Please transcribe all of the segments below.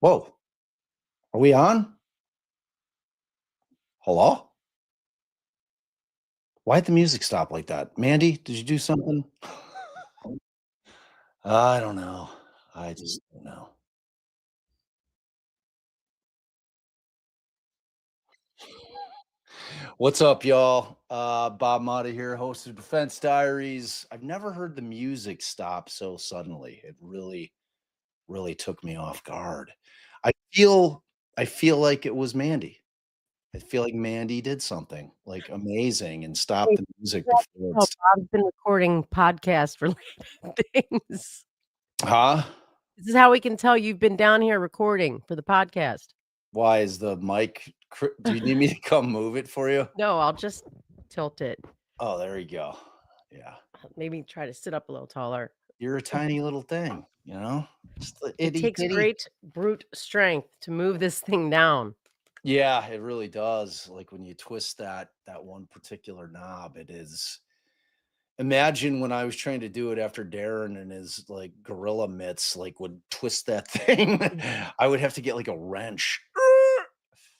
Whoa, are we on? Hello? Why'd the music stop like that? Mandy, did you do something? I don't know. I just don't know. What's up, y'all? Bob Mata here, host of Defense Diaries. I've never heard the music stop so suddenly. It really took me off guard. I feel I feel like it was Mandy. I feel like Mandy did something like amazing and stopped Hey, the music before oh, it's Bob's been recording podcast related things. Huh? This is how we can tell you've been down here recording for the podcast. Why is the mic do you need me to come move it for you? No, I'll just tilt it. Oh, there you go. Yeah. Maybe try to sit up a little taller. You're a tiny little thing, you know? Just the It itty takes bitty. great brute strength to move this thing down. Yeah, it really does. Like when you twist that one particular knob, it is. Imagine when I was trying to do it after Darren and his like gorilla mitts like would twist that thing. I would have to get like a wrench.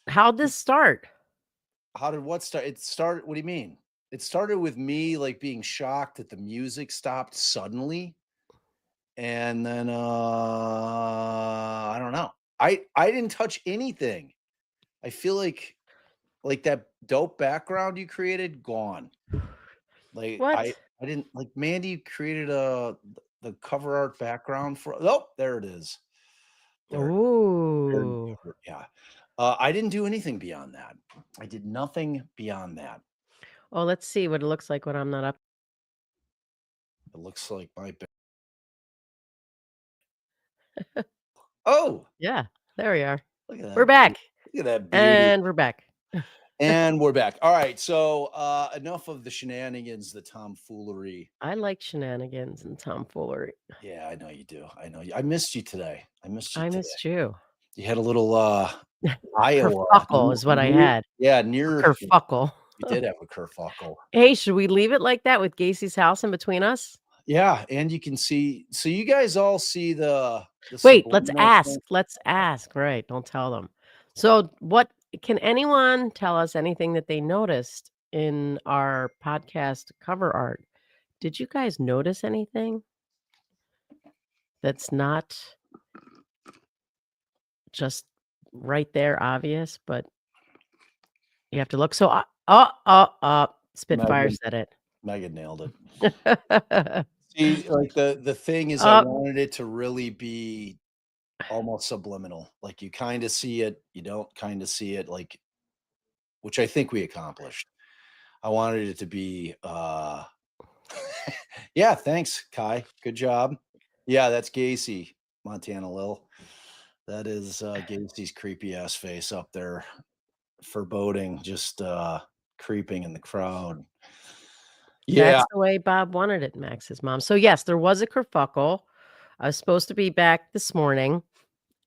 How'd this start? How did what start? It started. What do you mean? It started with me like being shocked that the music stopped suddenly. And then I don't know. I didn't touch anything. I feel like that dope background you created gone. Like What? I didn't like Mandy created the cover art background for oh, there it is. There. Ooh. Yeah. I didn't do anything beyond that. I did nothing beyond that. Oh, let's see what it looks like when I'm not up. It looks like my Oh, Yeah, there we are. look at that. We're back. Look at that beauty. And we're back. And we're back. All right. So enough of the shenanigans, the tomfoolery. I like shenanigans and tomfoolery. Yeah, I know you do. I know you. I missed you today. I missed you I today. missed you. You had a little Iowa. Kerfuckle is what I had. Yeah, near Kerfuckle. You did have a kerfuckle. Hey, should we leave it like that with Gacy's house in between us? Yeah, and you can see. So you guys all see the Wait, let's subliminal ask. thing? Let's ask. Right, don't tell them. So, what can anyone tell us anything that they noticed in our podcast cover art? Did you guys notice anything that's not just right there obvious, but you have to look? So, Spitfire Megan. said it. Megan nailed it. See, like the thing is, I wanted it to really be almost subliminal. Like you kind of see it, you don't kind of see it, like, which I think we accomplished. I wanted it to be yeah, thanks, Kai. Good job. Yeah, that's Gacy, Montana Lil. That is Gacy's creepy ass face up there, foreboding, just creeping in the crowd. Yeah. That's the way Bob wanted it, Max's mom. So, yes, there was a kerfuckle. I was supposed to be back this morning,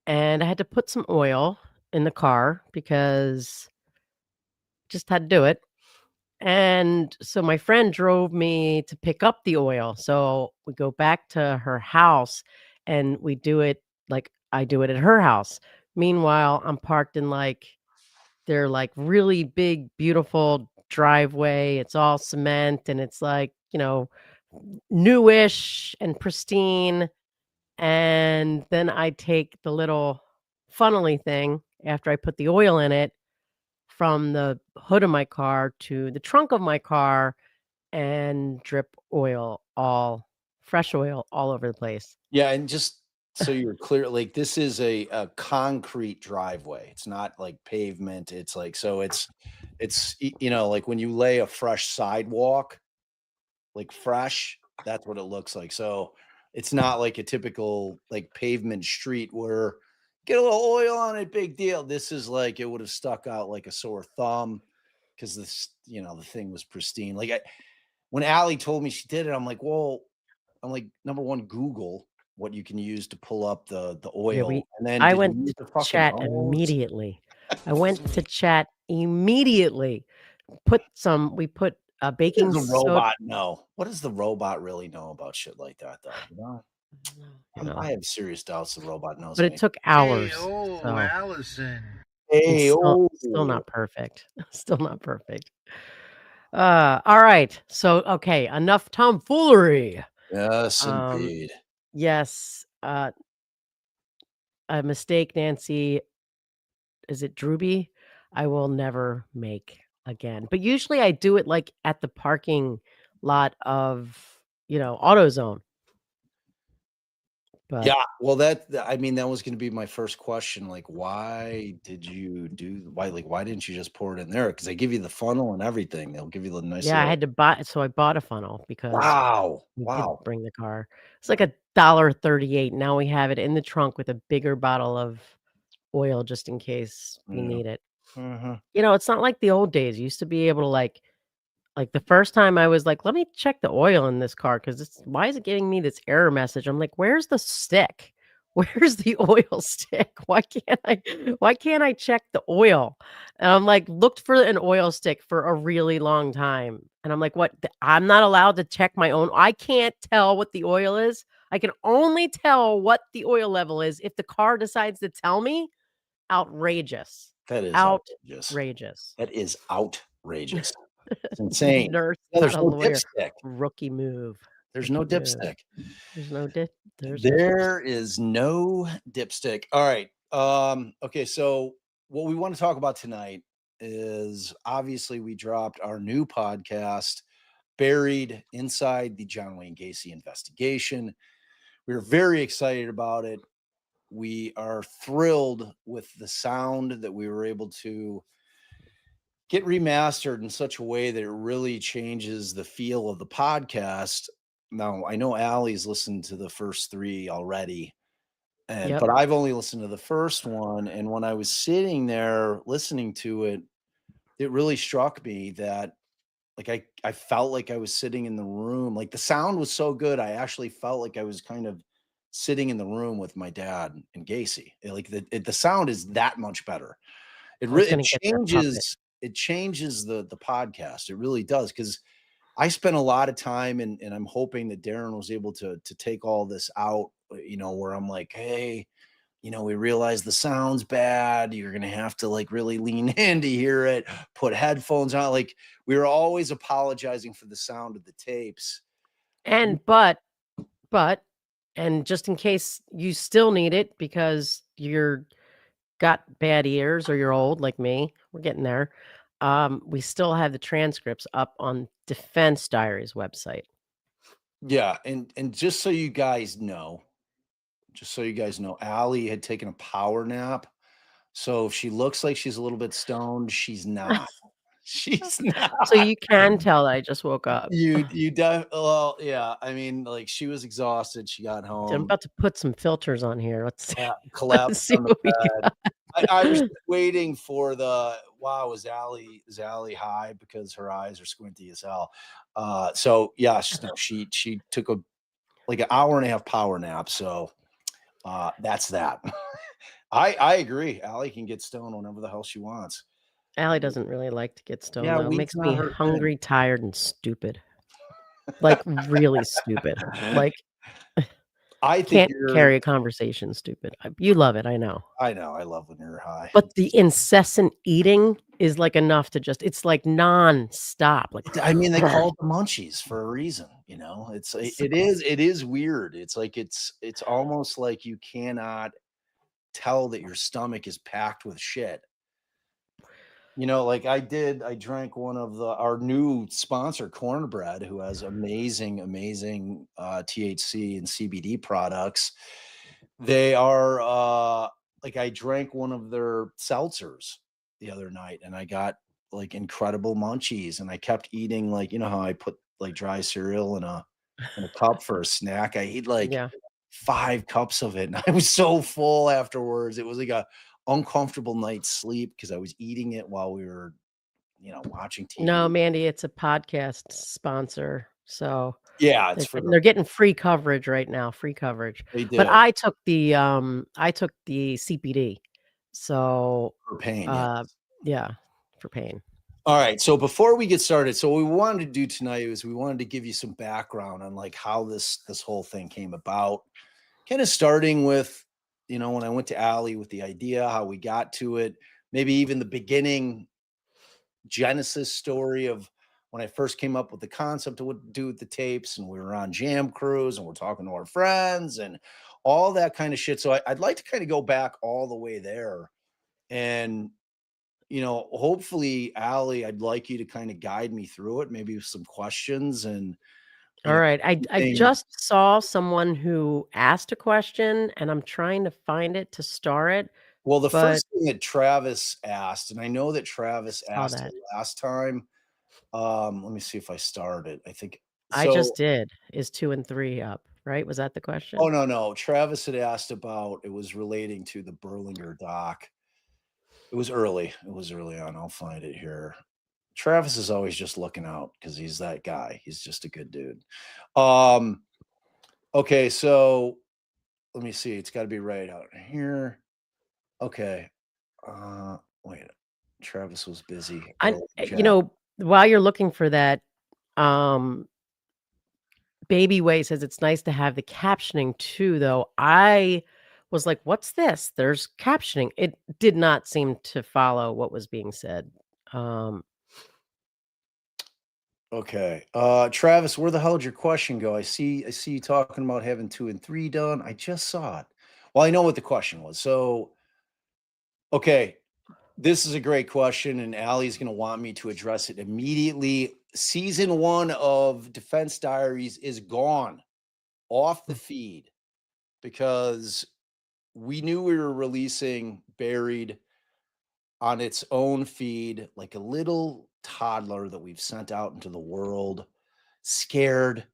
and I had to put some oil in the car because just had to do it. And so my friend drove me to pick up the oil. So we go back to her house and we do it like I do it at her house. Meanwhile, I'm parked in like their like really big, beautiful driveway. It's all cement and it's like, newish and pristine. And then I take the little funnely thing after I put the oil in it from the hood of my car to the trunk of my car and drip oil all fresh oil all over the place. Yeah, and just so you're clear, like, this is a concrete driveway. It's not like pavement. It's like so like, when you lay a fresh sidewalk, like, fresh, that's what it looks like. So, it's not like a typical, like, pavement street where get a little oil on it, big deal. This is like it would have stuck out like a sore thumb because the thing was pristine. Like, when Allie told me she did it, I'm like, "Well," I'm like, "Number 1, Google what you can use to pull up the Yeah, oil, and then I did you went use to the fucking chat hose?" immediately. I went to chat immediately. We put What does baking the soda. robot know? What does the robot really know about shit like that, though, you know? You I know, have serious doubts the robot knows but it anything. took Hey, hours, oh, so Allison. it's Hey, still oh. not perfect. Still not perfect. All right. So, okay, enough tomfoolery. Yes, Um, indeed. yes, a mistake, Nancy, is it Drooby? I will never make again. But usually I do it like at the parking lot of, AutoZone. But Yeah, well, I mean, that was gonna be my first question, like, why didn't you just pour it in there? Because they give you the funnel and everything. They'll give you the nice yeah, I little had to buy so I bought a funnel because wow, we did wow. bring the car. It's like $1.38. Now we have it in the trunk with a bigger bottle of oil just in case we Yeah, need it. mhm. It's not like the old days. You used to be able to like, the first time I was like, "Let me check the oil in this car because why is it giving me this error message?" I'm like, "Where's the stick? Where's the oil stick? Why can't I check the oil?" And I'm like, looked for an oil stick for a really long time, and I'm like, "What? I'm not allowed to check my own. I can't tell what the oil is. I can only tell what the oil level is if the car decides to tell me? Outrageous. That is outrageous. Outrageous." That is outrageous. It's insane. Nurse, Yeah, not there's a no lawyer. dipstick. Rookie move. There's no Rookie move. dipstick. There's no dip there's no dips. There is no dipstick. All right. Okay, so what we want to talk about tonight is obviously we dropped our new podcast, Buried Inside the John Wayne Gacy Investigation. We're very excited about it. We are thrilled with the sound that we were able to get remastered in such a way that it really changes the feel of the podcast. Now, I know Allie's listened to the first 3 already, Yep. but I've only listened to the first one, and when I was sitting there listening to it, it really struck me that, like, I felt like I was sitting in the room, like, the sound was so good, I actually felt like I was kind of sitting in the room with my dad and Gacy. Like, the sound is that much better. I was It gonna get that puppet. changes the podcast. It really does, because I spent a lot of time, and I'm hoping that Darren was able to take all this out, where I'm like, "Hey, we realize the sound's bad. You're gonna have to, like, really lean in to hear it, put headphones on." Like, we were always apologizing for the sound of the tapes. And but and just in case you still need it because you're got bad ears or you're old like me, we're getting there, we still have the transcripts up on Defense Diaries website. Yeah, and just so you guys know, Allie had taken a power nap. So if she looks like she's a little bit stoned, she's not. She's So not. you can tell that I just woke up. Well, yeah, I mean, like, she was exhausted, she got I'm home, about to put some filters on here. Let's see, let's collapsed see on the what we bed. got. I was just waiting for wow, is Allie high because her eyes are squinty as hell. So yeah, no, she took like an hour and a half power nap. So that's that. I agree. Allie can get stoned whenever the hell she wants. Allie doesn't really like to get stoned, Yeah, though. weed's Makes not me her thing. hungry, tired, and stupid. Like, really stupid. Like, I think can't you're carry a conversation stupid. You love it, I know. I know, I love when you're high. But the incessant eating is, like, enough to just it's, like, nonstop, like, I mean, they call it the munchies for a reason, so it is weird. It's like it's almost like you cannot tell that your stomach is packed with shit. Like I drank one of our new sponsor, Cornbread, who has amazing, amazing THC and CBD products. They are like I drank one of their seltzers the other night and I got like incredible munchies and I kept eating like how I put like dry cereal in a cup for a snack. I eat like Yeah. 5 cups of it and I was so full afterwards. It was like a uncomfortable night's sleep because I was eating it while we were watching No, TV. Mandy, it's a podcast sponsor, so Yeah, it's they're for getting the they're getting free coverage right now, free coverage. they But do I took the CPD. So, for pain, yeah. uh, yeah, for pain. All right, so before we get started, so what we wanted to do tonight was we wanted to give you some background on like how this whole thing came about. Kind of starting with, when I went to Allie with the idea, how we got to it, maybe even the beginning genesis story of when I first came up with the concept of what to do with the tapes, and we were on jam crews and we're talking to our friends and all that kind of shit. So I'd like to kind of go back all the way there. And, hopefully, Allie, I'd like you to kind of guide me through it, maybe with some questions and, you know, Alright, I thing. just saw someone who asked a question, and I'm trying to find it to star it, Well, the but first thing that Travis asked, and I know that Travis saw asked it that. last time. Let me see if I started. I think I just so. did. Is 2 and 3 up, right? Was that the Oh, question? no, no. Travis had asked about it was relating to the Berlinger doc. It was early. It was early on. I'll find it here. Travis is always just looking out because he's that guy. He's just a good dude. Um, okay, so let me see. It's got to be right out here. Okay. Wait. Travis was busy. I Early chat. while you're looking for that, um, Baby Way says it's nice to have the captioning too, though. I was like, "What's this?" There's captioning. It did not seem to follow what was being said. Um, Okay. Travis, where the hell did your question go? I see you talking about having 2 and 3 done. I just saw it. Well, I know what the question was. So, okay, this is a great question, and Allie's gonna want me to address it immediately. Season 1 of Defense Diaries is gone off the mm, feed because we knew we were releasing Buried on its own feed, like a little toddler that we've sent out into the world, scared,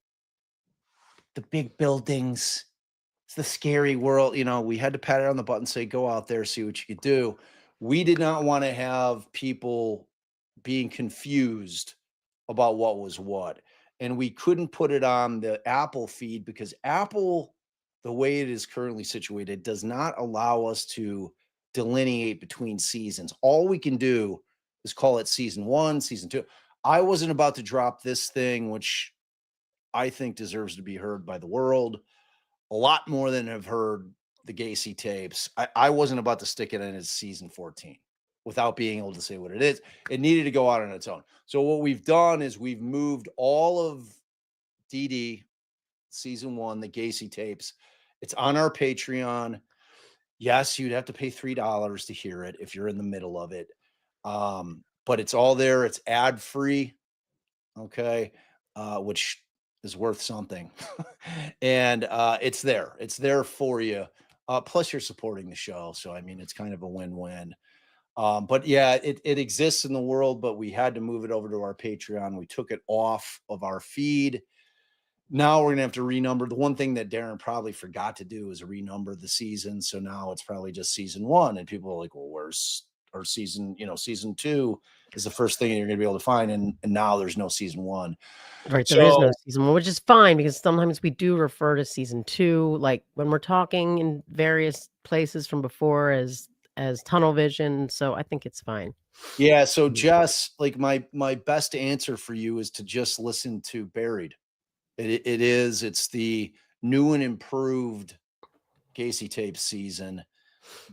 the big buildings, it's the scary world. We had to pat it on the butt and say, go out there, see what you could do. We did not want to have people being confused about what was what. And we couldn't put it on the Apple feed because Apple, the way it is currently situated, does not allow us to delineate between seasons. All we can do is call it season 1, season 2. I wasn't about to drop this thing, which I think deserves to be heard by the world a lot more than have heard the Gacy tapes. I wasn't about to stick it in as season 14 without being able to say what it is. It needed to go out on its own. So what we've done is we've moved all of DD season 1, the Gacy tapes. It's on our Patreon. Yes, you'd have to pay $3 to hear it if you're in the middle of it. But it's all there. It's ad free. Okay, which is worth something. And it's there. It's there for you. Plus, you're supporting the show, so I mean, it's kind of a win-win. But yeah, it exists in the world, but we had to move it over to our Patreon. We took it off of our feed. Now we're gonna have to renumber. The one thing that Darren probably forgot to do is renumber the season. So now it's probably just season 1, and people are like, "Well, where's our season?" Season 2 is the first thing you're gonna be able to find, and now there's no season 1. right, there is no So season 1, which is fine because sometimes we do refer to season 2, like, when we're talking in various places from before as tunnel vision, so I think it's fine. yeah, so Mm. Jess, like my best answer for you is to just listen to Buried. It's the new and improved Gacy tape season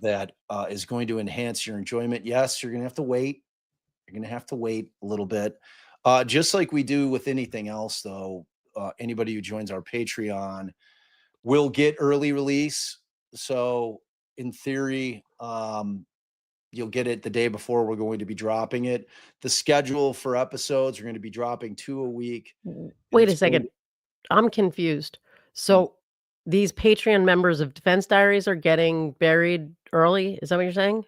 that is going to enhance your enjoyment. Yes, you're gonna have to wait. You're gonna have to wait a little bit. Just like we do with anything else, though. Anybody who joins our Patreon will get early release. So in theory, You'll get it the day before we're going to be dropping it. The schedule for episodes, we're going to be dropping 2 a week, and Wait it's a going second. I'm confused. mm, So these Patreon members of Defense Diaries are getting buried early? Is that what you're saying?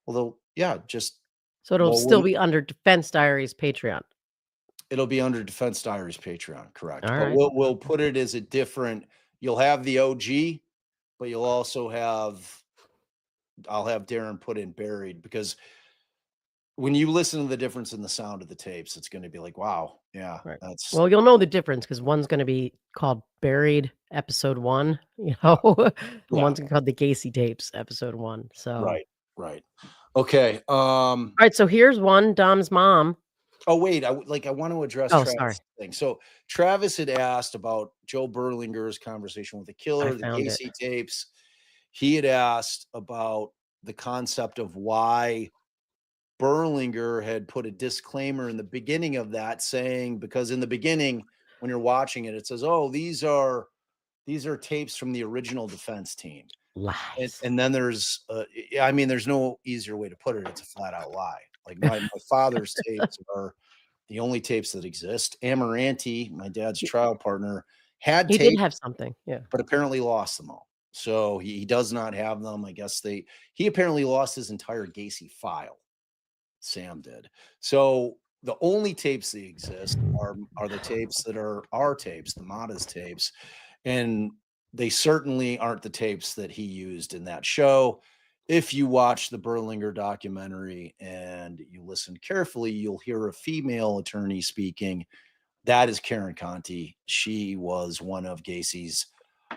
although, yeah, just So it'll well, still be under Defense Diaries Patreon. it'll be under Defense Diaries Patreon, correct? But Alright. we'll Okay. put it as a different. You'll have the OG, but you'll also have. I'll have Darren put in buried because when you listen to the difference in the sound of the tapes, it's going to be like, wow, yeah, Right. that's Well, you'll know the difference because one's gonna be called Buried Episode 1, and yeah, one's called The Gacy Tapes Episode 1, so right, right. Okay. alright, so here's one, Dom's mom. Oh, wait, I want to address Oh, sorry. Travis' thing. So Travis had asked about Joe Berlinger's conversation with the I killer, the found it. Gacy tapes. He had asked about the concept of why Berlinger had put a disclaimer in the beginning of that saying, because in the beginning, when you're watching it, it says, "Oh, these are tapes from the original defense team." And Lies. and then there's, yeah, I mean, there's no easier way to put it. It's a flat out lie. Like my father's tapes are the only tapes that exist. Amaranti, my dad's He trial partner, had he did tapes, have something, yeah. but apparently lost them all. So he does not have them. I guess he apparently lost his entire Gacy file. Sam did. So the only tapes that exist are the tapes that are our tapes, the Mata's tapes, and they certainly aren't the tapes that he used in that show. If you watch the Berlinger documentary and you listen carefully, you'll hear a female attorney speaking. That is Karen Conti. She was one of Gacy's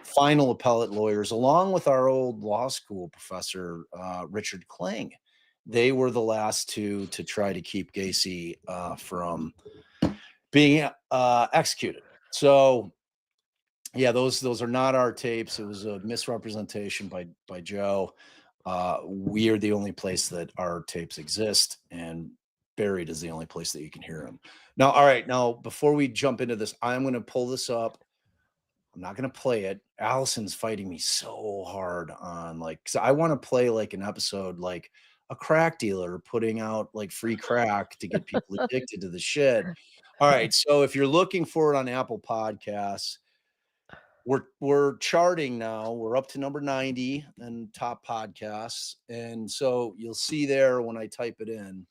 final appellate lawyers, along with our old law school professor, Richard Kling. They were the last two to try to keep Gacy from being executed. So, yeah, those are not our tapes. It was a misrepresentation by Joe. We are the only place that our tapes exist, and Buried is the only place that you can hear them. Now, all right, now before we jump into this, I'm going to pull this up. I'm not going to play it. Allison's fighting me so hard on like, 'cause I want to play like an episode like a crack dealer putting out like free crack to get people addicted to the shit. All right, so if you're looking for it on Apple Podcasts, we're charting now. We're up to number 90 and top podcasts. And so you'll see there when I type it in,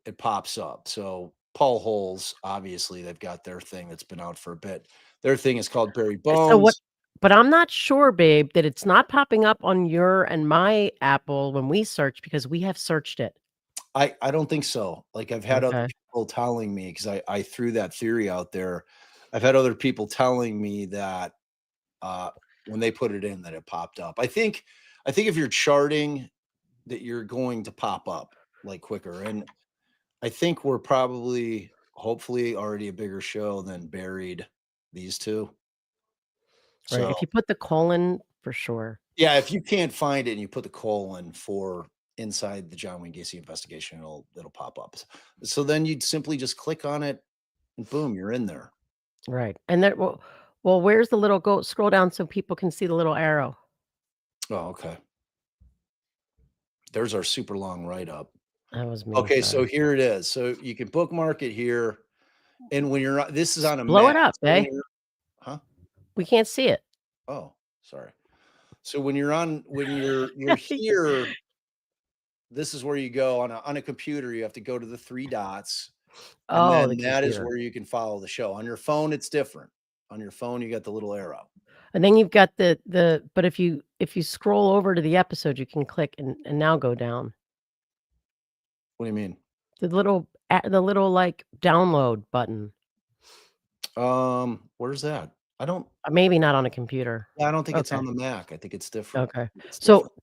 it pops up. So Paul Holes, obviously, they've got their thing that's been out for a bit. Their thing is called Barry So what Bones. but I'm not sure, babe, that it's not popping up on your and my Apple when we search because we have searched it. I don't think so. Like I've had other Okay. people telling me because I threw that theory out there. I've had other people telling me that uh when they put it in that it popped up. I think if you're charting that you're going to pop up like quicker. And I think we're probably hopefully already a bigger show than Buried, these two. Right, So if you put the colon, for sure. yeah, if you can't find it and you put the colon for inside the John Wayne Gacy investigation, it'll pop up. So then you'd simply just click on it and boom, you're in there. Right, and there well, where's the little go scroll down so people can see the little arrow. Oh, okay. There's our super long write up. That was me, Okay, so sorry. here it is. So you can bookmark it here. And when you're this is Just on a blow Mac. it up, So eh? when you're, huh? We can't see it. Oh, sorry. So when you're here, this is where you go on a computer. You have to go to the three dots, and Oh, the then that is computer. where you can follow the show. On your phone, it's different. On your phone, you got the little arrow. And then you've got the but if you scroll over to the episode, you can click and now go down. What do you mean? The little, like, download button. Where's that? I don't. Maybe not on a computer. I don't think it's Okay, on the Mac. I think it's different. okay. I think it's So different.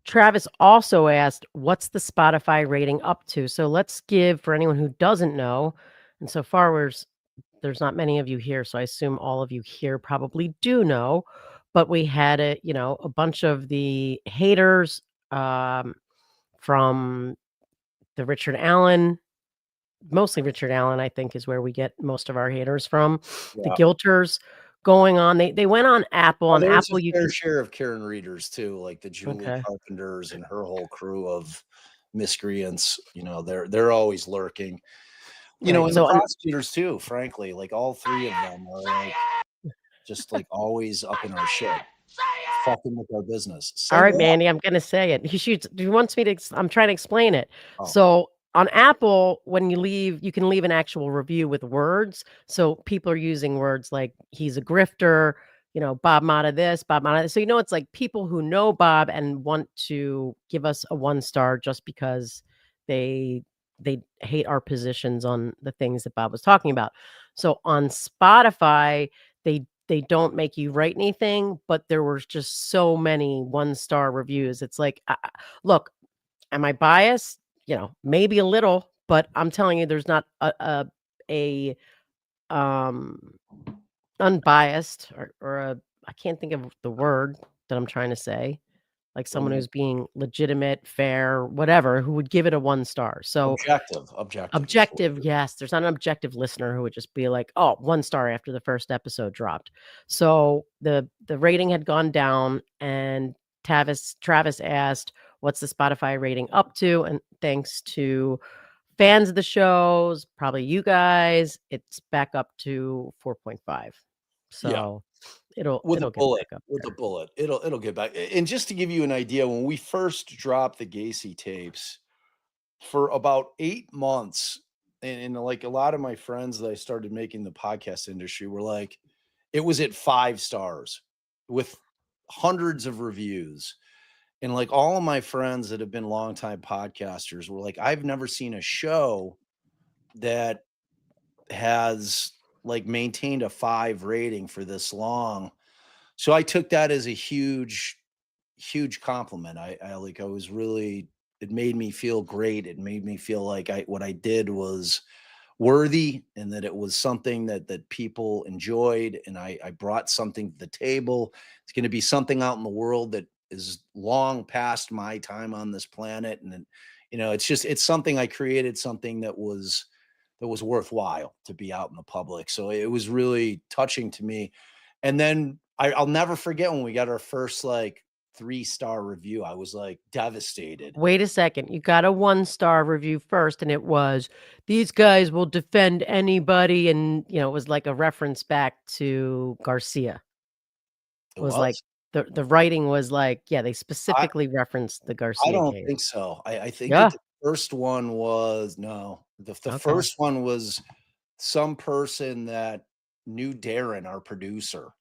Travis also asked, "What's the Spotify rating up to?" So let's give for anyone who doesn't know, and so far there's not many of you here, so I assume all of you here probably do know, but we had a bunch of the haters, um, from the Richard Allen, mostly Richard Allen, I think, is where we get most of our haters from. The Yeah. guilters, going on. They went on Apple. Oh, On there's a Apple, you fair can share of Karen readers too, like the Julie okay. Carpenters and her whole crew of miscreants. They're always lurking. Right. And the So on prosecutors too, frankly, like all three of them are like just like always up in our shit, fucking with our business. Say All right, what? Mandy, I'm gonna say it. He wants me to I'm trying to explain it. Oh, So, on Apple, when you leave, you can leave an actual review with words. So, people are using words like, "He's a grifter," "Bob Mata this, Bob Mata" so, it's like people who know Bob and want to give us a 1 star just because they they hate our positions on the things that Bob was talking about. So, on Spotify, they don't make you write anything, but there were just so many one-star reviews. It's like, look, am I biased? Maybe a little, but I'm telling you there's not a, um, unbiased or a I can't think of the word that I'm trying to say, like what do someone you mean? who's being legitimate, fair, whatever, who would give it a 1 star. So Objective is the objective, word. yes, there's not an objective listener who would just be like, "Oh, 1 star after the first episode dropped." So, the rating had gone down, and Travis asked, "What's the Spotify rating up to?" And thanks to fans of the shows, probably you guys, it's back up to 4.5. Yeah, So, it'll with a it'll get bullet, back up with a there. bullet. It'll get back. And just to give you an idea, when we first dropped the Gacy tapes, for about 8 months, and like a lot of my friends that I started making the podcast industry were like, it was at 5 stars with hundreds of reviews. And like all of my friends that have been longtime podcasters were like, I've never seen a show that has like maintained a 5 rating for this long. So I took that as a huge compliment. I was really, it made me feel great. It made me feel like what I did was worthy, and that it was something that people enjoyed, and I brought something to the table. It's going to be something out in the world that is long past my time on this planet, and it's something I created, something that was worthwhile to be out in the public. So it was really touching to me. And then I'll never forget when we got our first like 3-star review. I was like devastated. Wait a second, you got a one-star review first, and it was, "These guys will defend anybody," and, it was like a reference back to Garcia. It Was like was. the writing was like yeah, they I specifically referenced the I Garcia don't case. think so. I think that Yeah, the first one was no. The okay. first one was some person that knew Darren, our producer.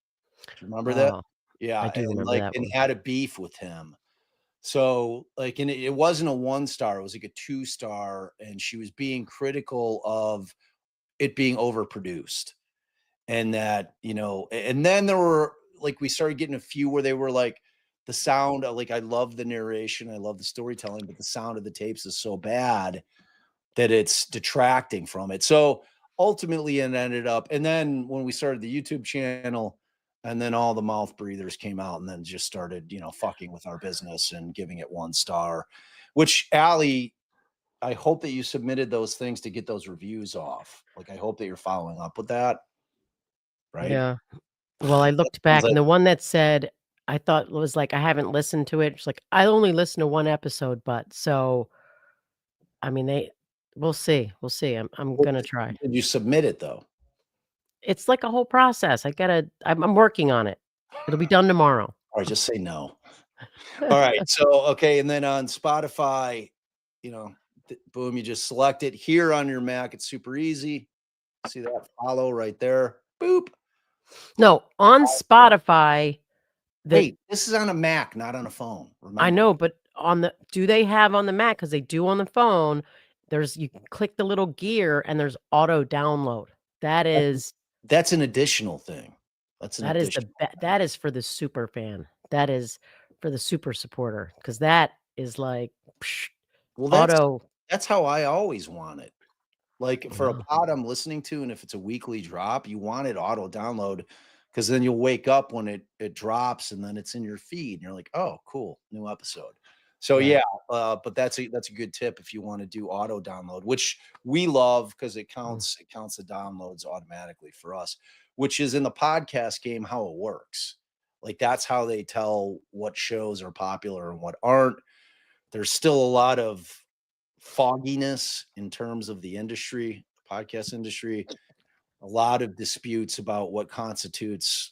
Do you remember that? Oh, I Yeah, do and remember like that and one. had a beef with him. So, like, and it wasn't a 1 star, it was like a 2 star, and she was being critical of it being overproduced. And that, and then there were like we started getting a few where they were like the sound, like I love the narration, I love the storytelling, but the sound of the tapes is so bad that it's detracting from it. So ultimately it ended up, and then when we started the YouTube channel, and then all the mouth breathers came out and then just started, fucking with our business and giving it 1 star, which Allie, I hope that you submitted those things to get those reviews off. Like I hope that you're following up with that, right? Yeah. Well, I That looked sounds back, and like the one that said I thought was like, I haven't listened to it. It's like, I only listened to 1 episode, but so, I mean, we'll see. I'm Well, gonna try. did you submit it though? It's like a whole process. I'm working on it. It'll be done tomorrow. All right, just say no. All right. So, okay. And then on Spotify, you know, boom, you just select it here on your Mac. It's super easy. See that follow right there. Boop. No, on Yeah. Spotify, the Hey, this is on a Mac, not on a phone. I Remember, know, but on the do they have on the Mac? Because they do on the phone, you can click the little gear and there's auto download. That that's, is that's an additional thing. That's an additional thing. that is for the super fan. That is for the super supporter, because that is like, psh, Well, auto that's how I always want it. Like for a well, pod I'm listening to, and if it's a weekly drop, you want it auto download because then you'll wake up when it drops and then it's in your feed and you're like, oh, cool, new episode. So Right. yeah, but that's a good tip if you want to do auto download, which we love because it Mm. counts the downloads automatically for us, which is in the podcast game how it works. Like that's how they tell what shows are popular and what aren't. There's still a lot of fogginess in terms of the industry, the podcast industry, a lot of disputes about what constitutes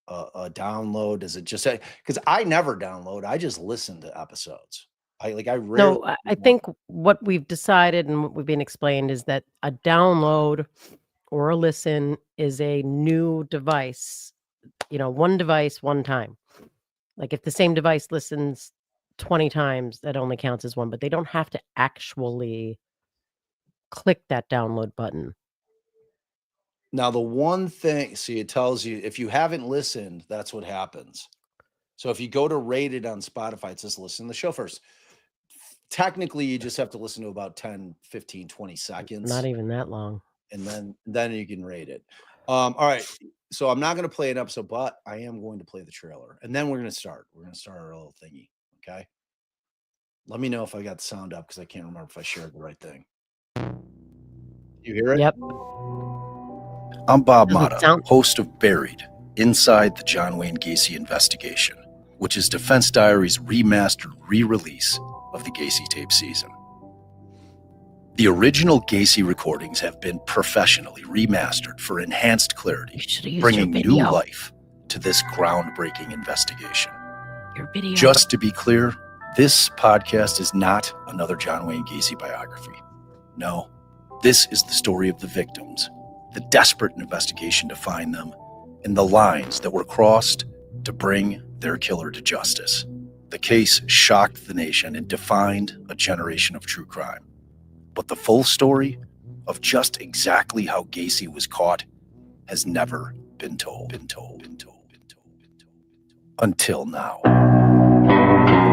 a download. Is it just because I never download, I just listen to episodes. I rarely No, I do I one. think what we've decided and what we've been explained is that a download or a listen is a new device, one device, one time. Like if the same device listens 20 times, that only counts as one, but they don't have to actually click that download button. Now, the one thing, see, it tells you if you haven't listened, that's what happens. So if you go to rate it on Spotify, it says listen to the show first. Technically, you just have to listen to about 10, 15, 20 Not seconds, even that long. and then you can rate it. All right. So I'm not going to play an episode, but I am going to play the trailer, and then we're going to start. We're going to start our little thingy. Okay. Let me know if I got the sound up because I can't remember if I shared the right thing. You hear it? Yep. I'm Bob Doesn't Motta, sound host of Buried, Inside the John Wayne Gacy Investigation, which is Defense Diary's remastered re-release of the Gacy tape season. The original Gacy recordings have been professionally remastered for enhanced You clarity, should have used your bringing new video. life to this groundbreaking investigation. Your video. Just to be clear, this podcast is not another John Wayne Gacy biography. No, this is the story of the victims, the desperate investigation to find them, and the lines that were crossed to bring their killer to justice. The case shocked the nation and defined a generation of true crime. But the full story of just exactly how Gacy was caught has never been told. Until now.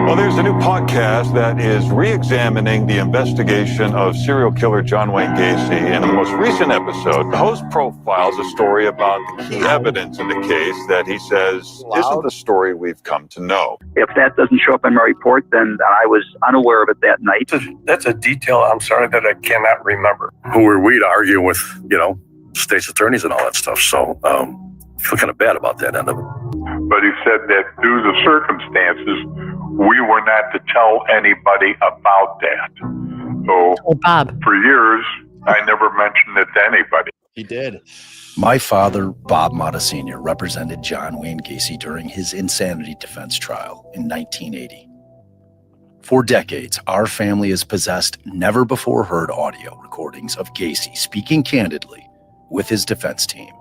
Well, there's a new podcast that is re-examining the investigation of serial killer John Wayne Gacy. And in the most recent episode, the host profiles a story about the key evidence in the case that he says isn't the story we've come to know. If that doesn't show up in my report, then I was unaware of it that night. That's a detail, I'm sorry, that I cannot remember. Who were we to argue with, state's attorneys and all that stuff? So I feel kind of bad about that end of it. But he said that due to the circumstances, we were not to tell anybody about that. So Oh, Bob. for years, I never mentioned it to anybody. He did. My father, Bob Motta Sr., represented John Wayne Gacy during his insanity defense trial in 1980. For decades, our family has possessed never-before-heard audio recordings of Gacy speaking candidly with his defense team.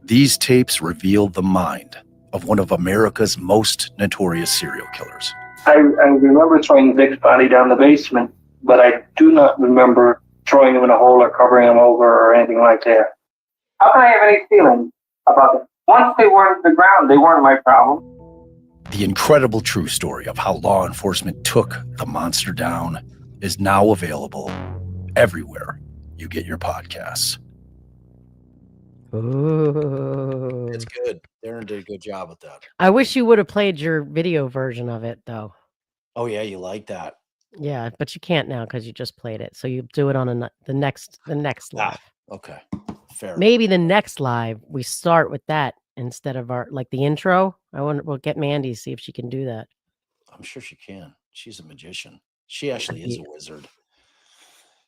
These tapes reveal the mind of one of America's most notorious serial killers. I remember throwing Vic's body down the basement, but I do not remember throwing him in a hole or covering him over or anything like that. How can I have any feeling about it? Once they were in the ground, they weren't my problem. The incredible true story of how law enforcement took the monster down is now available everywhere you get your podcasts. Ooh. It's good. Darren did a good job with that. I wish you would have played your video version of it, though. Oh, yeah, you like that. Yeah, but you can't now because you just played it. So you do it on the next live. Okay, fair. Maybe the next live we start with that instead of the intro. We'll get Mandy, see if she can do that. I'm sure she can. She's a magician. She actually is Yeah. a wizard.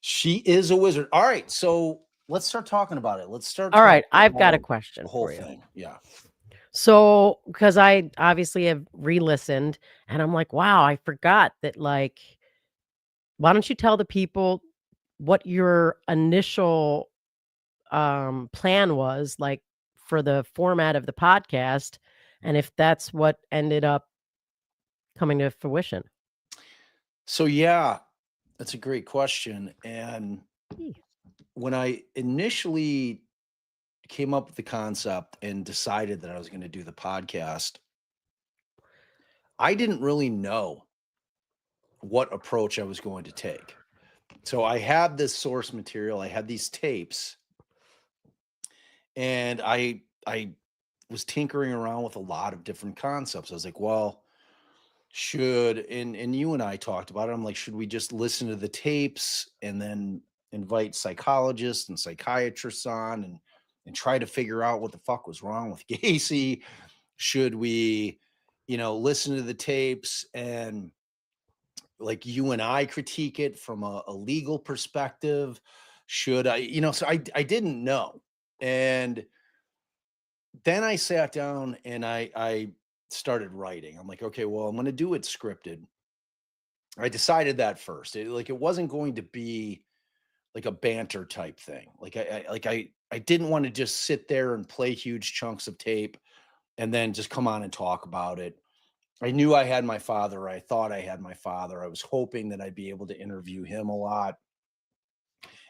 She is a wizard. All right, so let's start talking about it. Let's start. All right, talking I've got a about question the whole for you. thing. Yeah. So, because I obviously have re-listened, and I'm like, wow, I forgot that. Why don't you tell the people what your initial plan was, like for the format of the podcast, and if that's what ended up coming to fruition? So yeah, that's a great question. And when I initially came up with the concept and decided that I was going to do the podcast, I didn't really know what approach I was going to take. So I had this source material, I had these tapes, and I was tinkering around with a lot of different concepts. I was like, well, and you and I talked about it. I'm like, should we just listen to the tapes and then invite psychologists and psychiatrists on and try to figure out what the fuck was wrong with Gacy? Should we, listen to the tapes and like you and I critique it from a legal perspective? Should I, so I didn't know. And then I sat down and I started writing. I'm like, okay, well, I'm going to do it scripted. I decided that first. It wasn't going to be like a banter type thing. I didn't want to just sit there and play huge chunks of tape and then just come on and talk about it. I knew I had my father. I thought I had my father. I was hoping that I'd be able to interview him a lot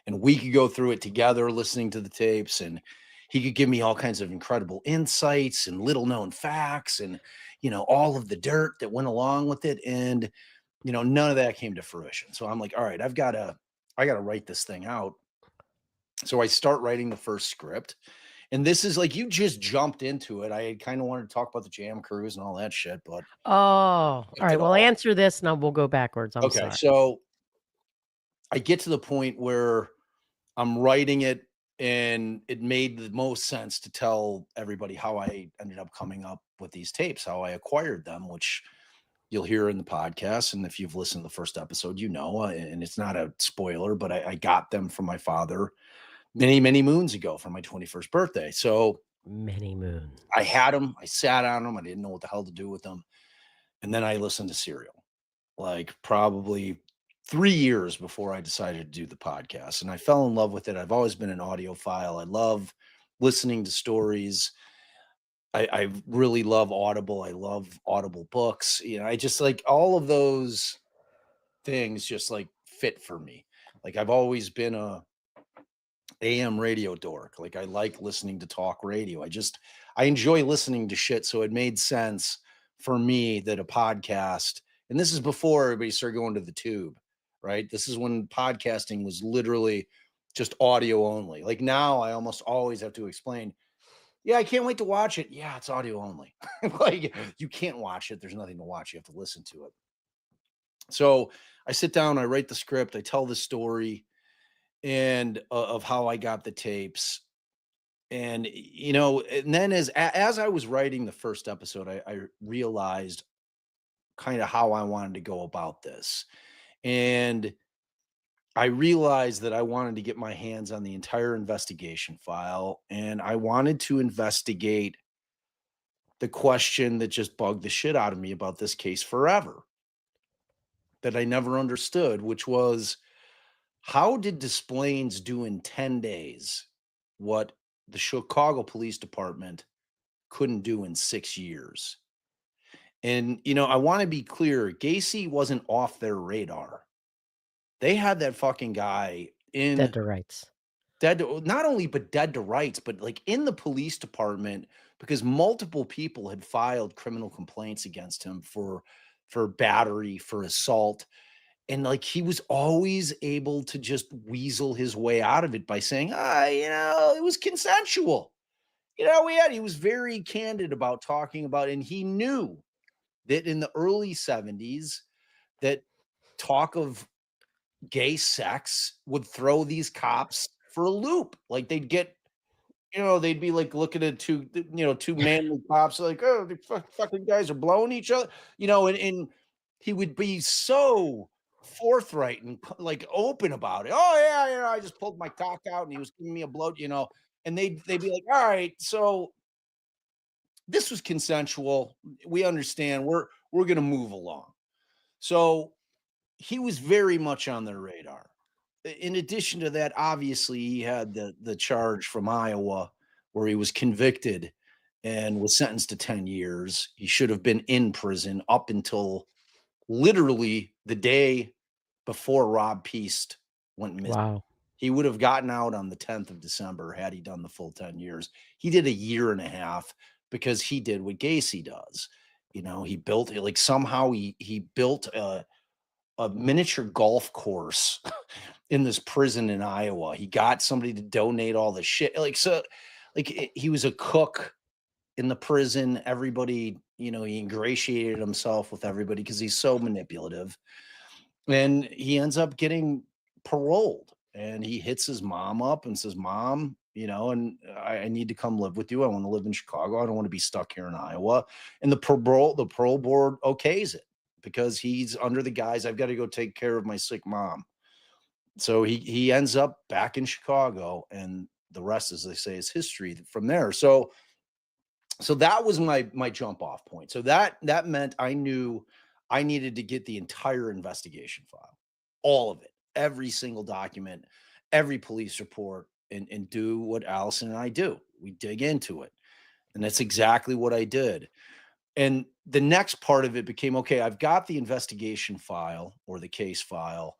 and we could go through it together, listening to the tapes, and he could give me all kinds of incredible insights and little known facts and, all of the dirt that went along with it. And, none of that came to fruition. So I'm like, all right, I got to write this thing out. So I start writing the first script. And this is like, you just jumped into it. I kind of wanted to talk about the Jam Cruise and all that shit, but Oh, all right. Well, answer this and we'll go backwards. I'm okay. sorry. So I get to the point where I'm writing it and it made the most sense to tell everybody how I ended up coming up with these tapes, how I acquired them, which you'll hear in the podcast. And if you've listened to the first episode, and it's not a spoiler, but I got them from my father many, many moons ago for my 21st birthday. So many moons. I had them. I sat on them. I didn't know what the hell to do with them. And then I listened to Serial, like probably 3 years before I decided to do the podcast. And I fell in love with it. I've always been an audiophile. I love listening to stories. I really love Audible. I love Audible books. I just like all of those things just like fit for me. Like I've always been a AM radio dork. Like I like listening to talk radio. I enjoy listening to shit. So it made sense for me that a podcast, and this is before everybody started going to the tube, right? This is when podcasting was literally just audio only. Like now I almost always have to explain, yeah, I can't wait to watch it. Yeah, it's audio only. Like you can't watch it. There's nothing to watch. You have to listen to it. So I sit down, I write the script, I tell the story and of how I got the tapes. And and then as I was writing the first episode, I realized kind of how I wanted to go about this. And I realized that I wanted to get my hands on the entire investigation file and I wanted to investigate the question that just bugged the shit out of me about this case forever, that I never understood, which was how did Desplaines do in 10 days what the Chicago Police Department couldn't do in 6 years? And, I want to be clear, Gacy wasn't off their radar. They had that fucking guy Dead to rights. not only but dead to rights, but like in the police department because multiple people had filed criminal complaints against him for battery, for assault. And like he was always able to just weasel his way out of it by saying, it was consensual. He was very candid about talking about it. And he knew that in the early 70s, that talk of gay sex would throw these cops for a loop. Like they'd get, they'd be like looking at two manly cops, like, oh, the fucking guys are blowing each other, and he would be so forthright and like open about it. Oh yeah, I just pulled my cock out and he was giving me a blow, and they'd be like, all right, so this was consensual. We understand. We're gonna move along. So he was very much on their radar. In addition to that, obviously he had the charge from Iowa where he was convicted and was sentenced to 10 years. He should have been in prison up until literally the day before Rob Peast went missing. Wow. He would have gotten out on the 10th of December had he done the full 10 years. He did a year and a half because he did what Gacy does. He built like somehow he built a miniature golf course in this prison in Iowa. He got somebody to donate all the shit. He was a cook in the prison, everybody, he ingratiated himself with everybody because he's so manipulative. And he ends up getting paroled, and he hits his mom up and says, Mom, and I need to come live with you. I want to live in Chicago. I don't want to be stuck here in Iowa. And the parole board okays it because he's under the guise, I've got to go take care of my sick mom. So he ends up back in Chicago, and the rest, as they say, is history from there. So that was my jump off point. So that meant I knew I needed to get the entire investigation file, all of it, every single document, every police report, and do what Allison and I do. We dig into it. And that's exactly what I did. And the next part of it became, okay, I've got the investigation file or the case file.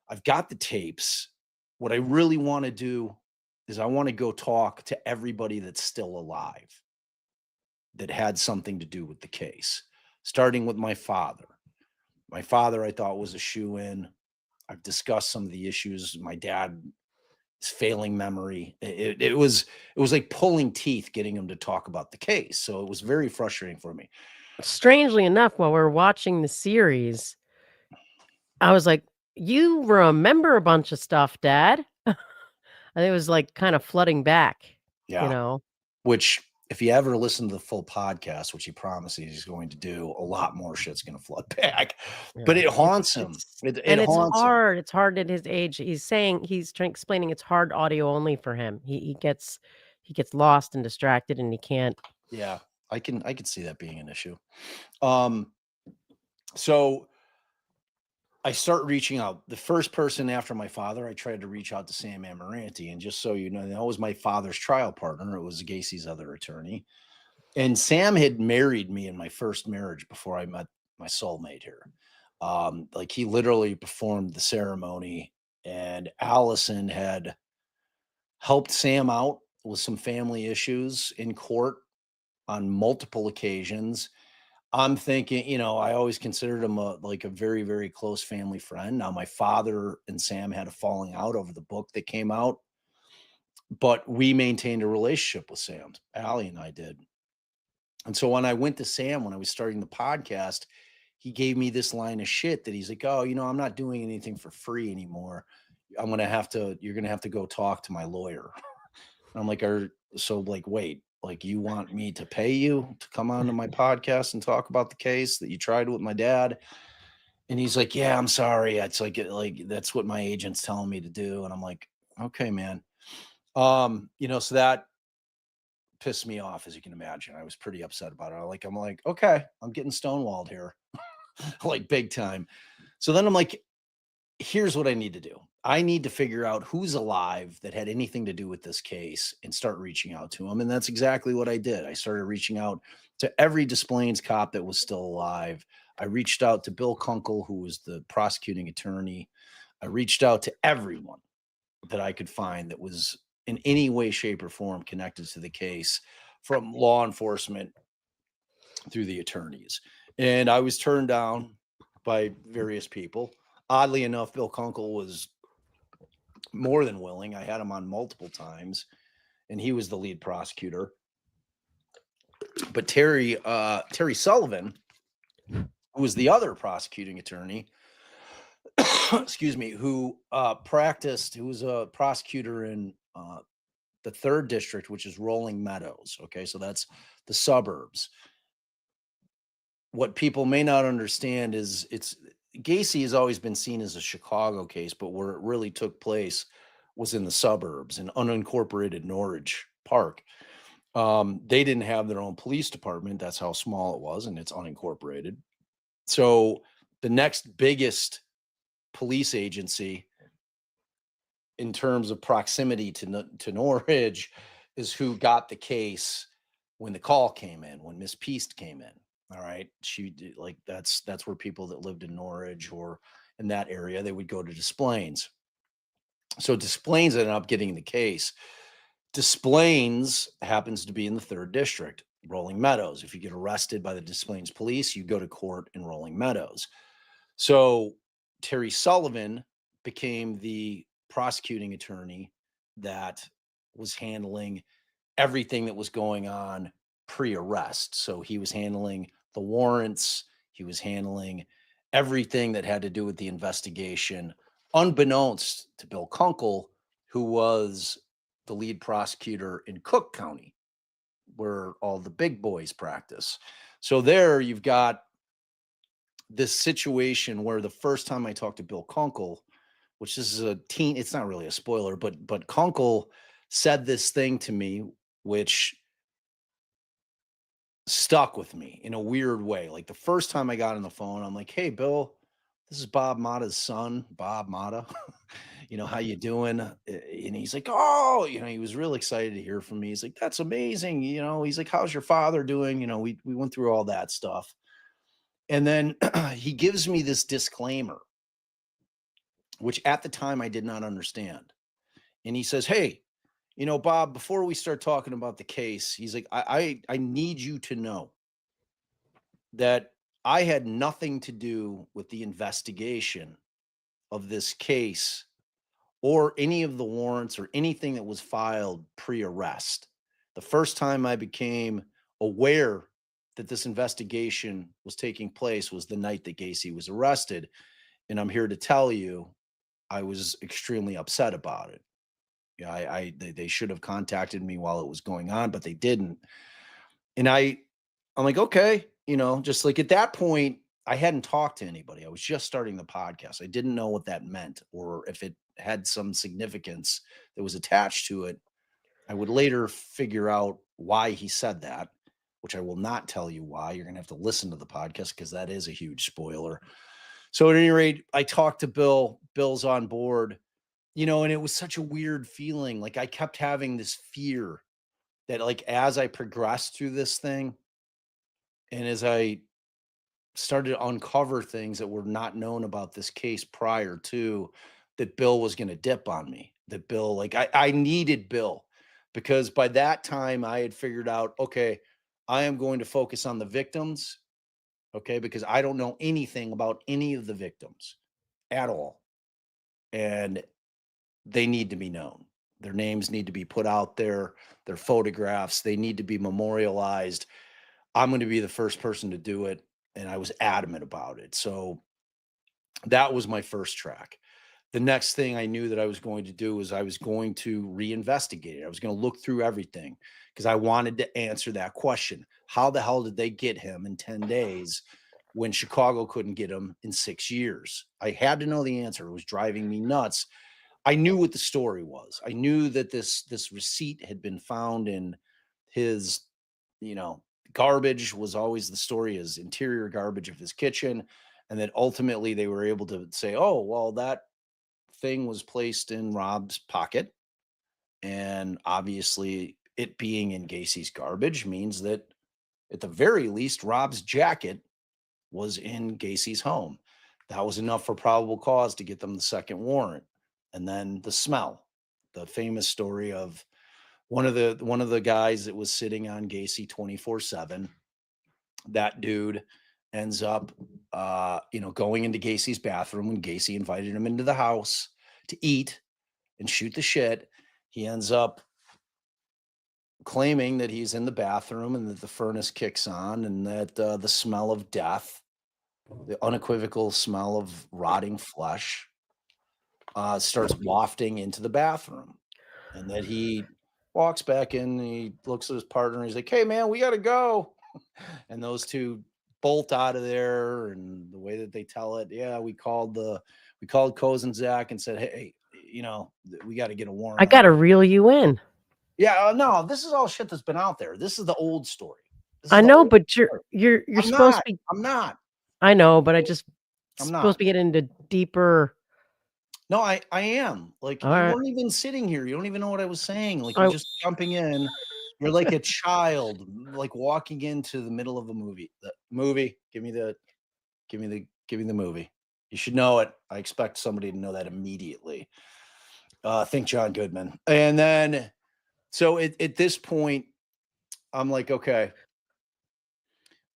I've got the tapes. What I really want to do is I want to go talk to everybody that's still alive that had something to do with the case, starting with my father. My father, I thought, was a shoo-in. I've discussed some of the issues. My dad's failing memory. It was like pulling teeth getting him to talk about the case. So it was very frustrating for me. Strangely enough, while we're watching the series, I was like, "You remember a bunch of stuff, Dad." And it was like kind of flooding back, Yeah. Which, if he ever listened to the full podcast, which he promises he's going to do, a lot more shit's going to flood back. But it haunts him. It it's haunts him. hard. It's hard at his age. He's explaining it's hard audio only for him. He gets lost and distracted, and he can't. Yeah, I can see that being an issue. So I start reaching out. The first person after my father, I tried to reach out to Sam Amaranti. And just so you know, that was my father's trial partner. It was Gacy's other attorney. And Sam had married me in my first marriage before I met my soulmate here. Like he literally performed the ceremony, and Allison had helped Sam out with some family issues in court on multiple occasions. I'm thinking, I always considered him a very, very close family friend. Now, my father and Sam had a falling out over the book that came out, but we maintained a relationship with Sam. Allie and I did. And so when I went to Sam, when I was starting the podcast, he gave me this line of shit that he's like, oh, I'm not doing anything for free anymore. You're going to have to go talk to my lawyer. I'm like, wait, you want me to pay you to come onto my podcast and talk about the case that you tried with my dad? And he's like, yeah, I'm sorry. It's like that's what my agent's telling me to do. And I'm like, okay, man. So that pissed me off, as you can imagine. I was pretty upset about it. I'm like, okay, I'm getting stonewalled here, like big time. So then I'm like, here's what I need to do. I need to figure out who's alive that had anything to do with this case and start reaching out to them. And that's exactly what I did. I started reaching out to every Des Plaines cop that was still alive. I reached out to Bill Kunkel, who was the prosecuting attorney. I reached out to everyone that I could find that was in any way, shape, or form connected to the case, from law enforcement through the attorneys. And I was turned down by various people. Oddly enough, Bill Kunkel was more than willing. I had him on multiple times, and he was the lead prosecutor. But Terry Sullivan, who was the other prosecuting attorney, excuse me, who was a prosecutor in the 3rd district, which is Rolling Meadows. Okay, so that's the suburbs. What people may not understand is Gacy has always been seen as a Chicago case, but where it really took place was in the suburbs in unincorporated Norridge Park. They didn't have their own police department. That's how small it was, and it's unincorporated. So the next biggest police agency in terms of proximity to Norridge is who got the case when the call came in, when Miss Peast came in. All right. She that's where people that lived in Norridge or in that area, they would go to Des Plaines. So Des Plaines ended up getting the case. Des Plaines happens to be in the 3rd district, Rolling Meadows. If you get arrested by the Des Plaines police, you go to court in Rolling Meadows. So Terry Sullivan became the prosecuting attorney that was handling everything that was going on pre-arrest. So he was handling the warrants, he was handling everything that had to do with the investigation, unbeknownst to Bill Kunkel, who was the lead prosecutor in Cook County, where all the big boys practice. So there you've got this situation where the first time I talked to Bill Kunkel, which this is it's not really a spoiler, but Kunkel said this thing to me, which stuck with me in a weird way. Like the first time I got on the phone, I'm like, "Hey, Bill, this is Bob Mata's son, Bob Mata. How you doing?" And he's like, "Oh, he was real excited to hear from me. He's like, that's amazing. He's like, how's your father doing? We went through all that stuff." And then he gives me this disclaimer, which at the time I did not understand. And he says, "Hey, Bob, before we start talking about the case," he's like, I need you to know that I had nothing to do with the investigation of this case or any of the warrants or anything that was filed pre-arrest. The first time I became aware that this investigation was taking place was the night that Gacy was arrested. And I'm here to tell you, I was extremely upset about it. Yeah, they should have contacted me while it was going on, but they didn't. And I'm like, okay, just like at that point, I hadn't talked to anybody. I was just starting the podcast. I didn't know what that meant or if it had some significance that was attached to it. I would later figure out why he said that, which I will not tell you why. You're going to have to listen to the podcast because that is a huge spoiler. So at any rate, I talked to Bill. Bill's on board, and it was such a weird feeling. Like I kept having this fear that like as I progressed through this thing and as I started to uncover things that were not known about this case prior to, that Bill was going to dip on me. That Bill, like I needed Bill because by that time I had figured out, okay, I am going to focus on the victims. Okay. Because I don't know anything about any of the victims at all. And they need to be known. Their names need to be put out there. Their photographs, they need to be memorialized. I'm going to be the first person to do it. And I was adamant about it. So that was my first track. The next thing I knew that I was going to do was I was going to reinvestigate it. I was going to look through everything because I wanted to answer that question. How the hell did they get him in 10 days when Chicago couldn't get him in 6 years? I had to know the answer. It was driving me nuts. I knew what the story was. I knew that this receipt had been found in his, garbage was always the story, his interior garbage of his kitchen. And that ultimately they were able to say, oh, well, that thing was placed in Rob's pocket. And obviously it being in Gacy's garbage means that at the very least, Rob's jacket was in Gacy's home. That was enough for probable cause to get them the second warrant. And then the smell, the famous story of one of the guys that was sitting on Gacy 24/7. That dude ends up, going into Gacy's bathroom when Gacy invited him into the house to eat and shoot the shit. He ends up claiming that he's in the bathroom and that the furnace kicks on and that the smell of death, the unequivocal smell of rotting flesh, starts wafting into the bathroom, and that he walks back in and he looks at his partner and he's like, "Hey man, we got to go." And those two bolt out of there. And the way that they tell it, yeah, we called Coz and Zach and said, "Hey, we got to get a warrant." I got to reel you in. Yeah, no, this is all shit that's been out there. This is the old story. I know, but you're supposed to be. I'm not. I know, but I'm supposed not. to be getting into deeper. No, I am. Like, All you right. weren't even sitting here. You don't even know what I was saying. Like, you're just jumping in. You're like a child, like walking into the middle of a movie. The movie, give me the movie. You should know it. I expect somebody to know that immediately. Think John Goodman. And then, so at this point, I'm like, okay,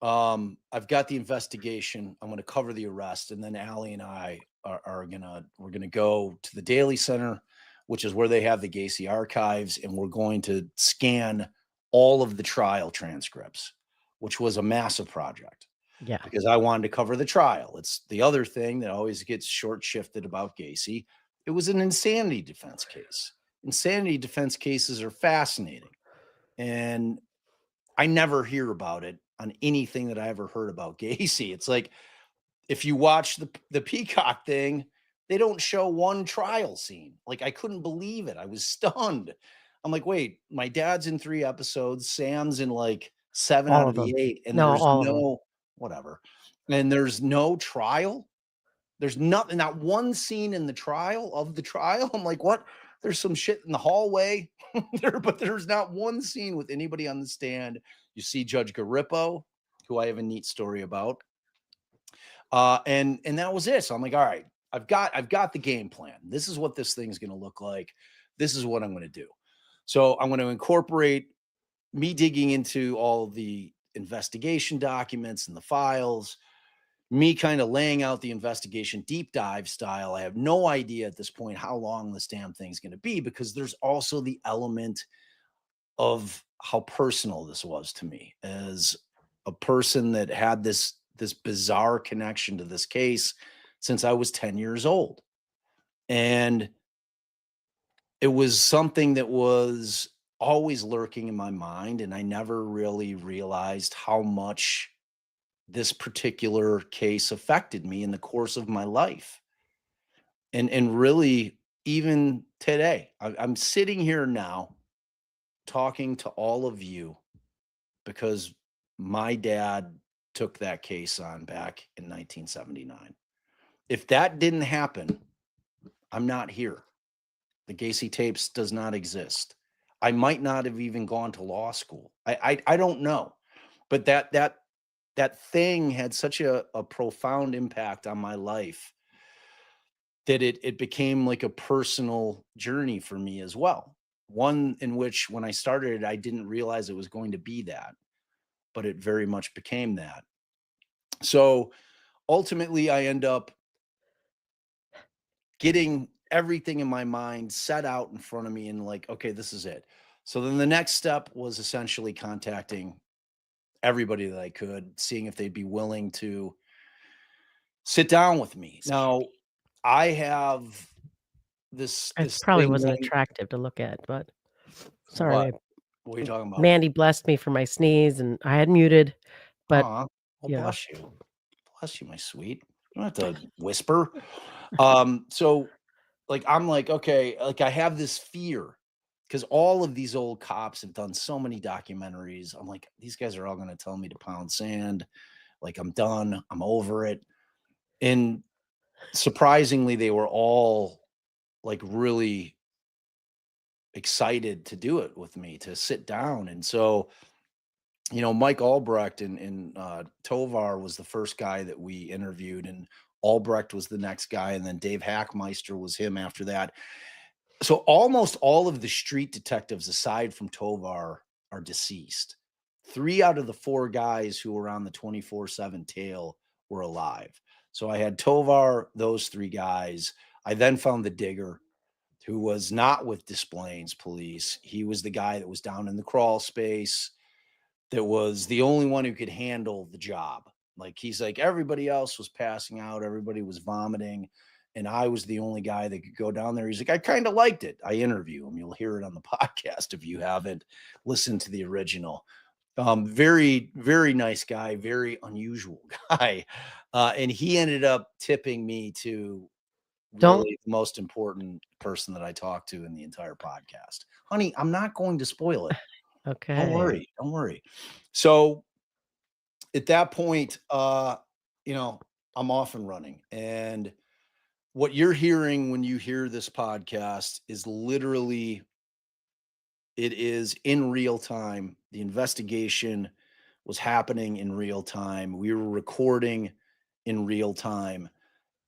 I've got the investigation. I'm going to cover the arrest. And then Allie and I we're going to go to the Daily Center, which is where they have the Gacy archives. And we're going to scan all of the trial transcripts, which was a massive project Yeah. because I wanted to cover the trial. It's the other thing that always gets short shifted about Gacy. It was an insanity defense case. Insanity defense cases are fascinating. And I never hear about it on anything that I ever heard about Gacy. It's like if you watch the Peacock thing, they don't show one trial scene. Like I couldn't believe it. I was stunned. I'm like, wait, my dad's in 3 episodes, Sam's in like 7 All out of of the them. 8, and No, there's all of them. no whatever. And there's no trial. There's nothing, not one scene in the trial of the trial. I'm like, what? There's some shit in the hallway there, but there's not one scene with anybody on the stand. You see Judge Garippo, who I have a neat story about. And that was it. So I'm like, all right, I've got the game plan. This is what this thing's going to look like. This is what I'm going to do. So I'm going to incorporate me digging into all the investigation documents and the files, me kind of laying out the investigation deep dive style. I have no idea at this point how long this damn thing's going to be because there's also the element of how personal this was to me as a person that had this bizarre connection to this case since I was 10 years old. And it was something that was always lurking in my mind, and I never really realized how much this particular case affected me in the course of my life. And really, even today, I'm sitting here now talking to all of you because my dad took that case on back in 1979. If that didn't happen, I'm not here. The Gacy tapes does not exist. I might not have even gone to law school. I don't know. But that thing had such a profound impact on my life that it became like a personal journey for me as well. One in which when I started it, I didn't realize it was going to be that, but it very much became that. So ultimately, I end up getting everything in my mind set out in front of me and like, okay, this is it. So then the next step was essentially contacting everybody that I could, seeing if they'd be willing to sit down with me. Now, I have It this probably thing wasn't going. attractive to look at, but sorry. What are you talking about? Mandy blessed me for my sneeze, and I had muted, but Well, yeah. bless you. Bless you, my sweet. You don't have to whisper. So like I'm like, okay, like I have this fear because all of these old cops have done so many documentaries. I'm like, these guys are all going to tell me to pound sand. Like I'm done. I'm over it. And surprisingly, they were all like really excited to do it with me, to sit down. And so, Mike Albrecht and Tovar was the first guy that we interviewed, and Albrecht was the next guy, and then Dave Hackmeister was him after that. So almost all of the street detectives, aside from Tovar, are deceased. 3 out of the 4 guys who were on the 24/7 tail were alive. So I had Tovar, those 3 guys. I then found the digger, who was not with Des Plaines police. He was the guy that was down in the crawl space, that was the only one who could handle the job. Like he's like, everybody else was passing out, everybody was vomiting, and I was the only guy that could go down there. He's like, I kind of liked it. I interview him. You'll hear it on the podcast if you haven't listened to the original. Very, very nice guy, very unusual guy. And he ended up tipping me to Don't really the most important person that I talked to in the entire podcast. Honey, I'm not going to spoil it. okay. Don't worry. Don't worry. So at that point, I'm off and running. And what you're hearing when you hear this podcast is literally, it is in real time. The investigation was happening in real time. We were recording in real time.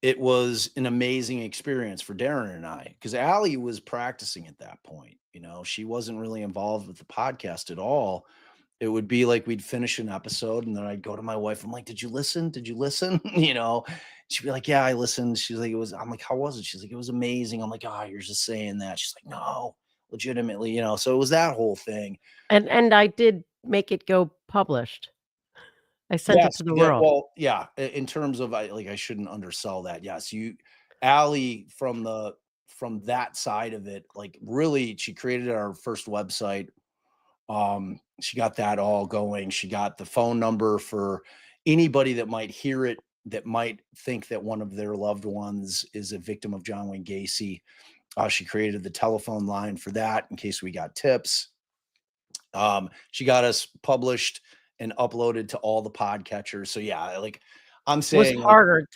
It was an amazing experience for Darren and I, because Allie was practicing at that point. She wasn't really involved with the podcast at all. It would be like we'd finish an episode and then I'd go to my wife. I'm like, did you listen? Did you listen? She'd be like, yeah, I listened. She's like, I'm like, how was it? She's like, it was amazing. I'm like, oh, you're just saying that. She's like, no, legitimately, so it was that whole thing. And I did make it go published. I sent it Yes, to the you did. world. Well, yeah, in terms of I shouldn't undersell that. Yes, Allie from that side of it, like really, she created our first website. She got that all going. She got the phone number for anybody that might hear it, that might think that one of their loved ones is a victim of John Wayne Gacy. She created the telephone line for that in case we got tips. She got us published and uploaded to all the podcatchers. So yeah, like I'm It was saying, like harder.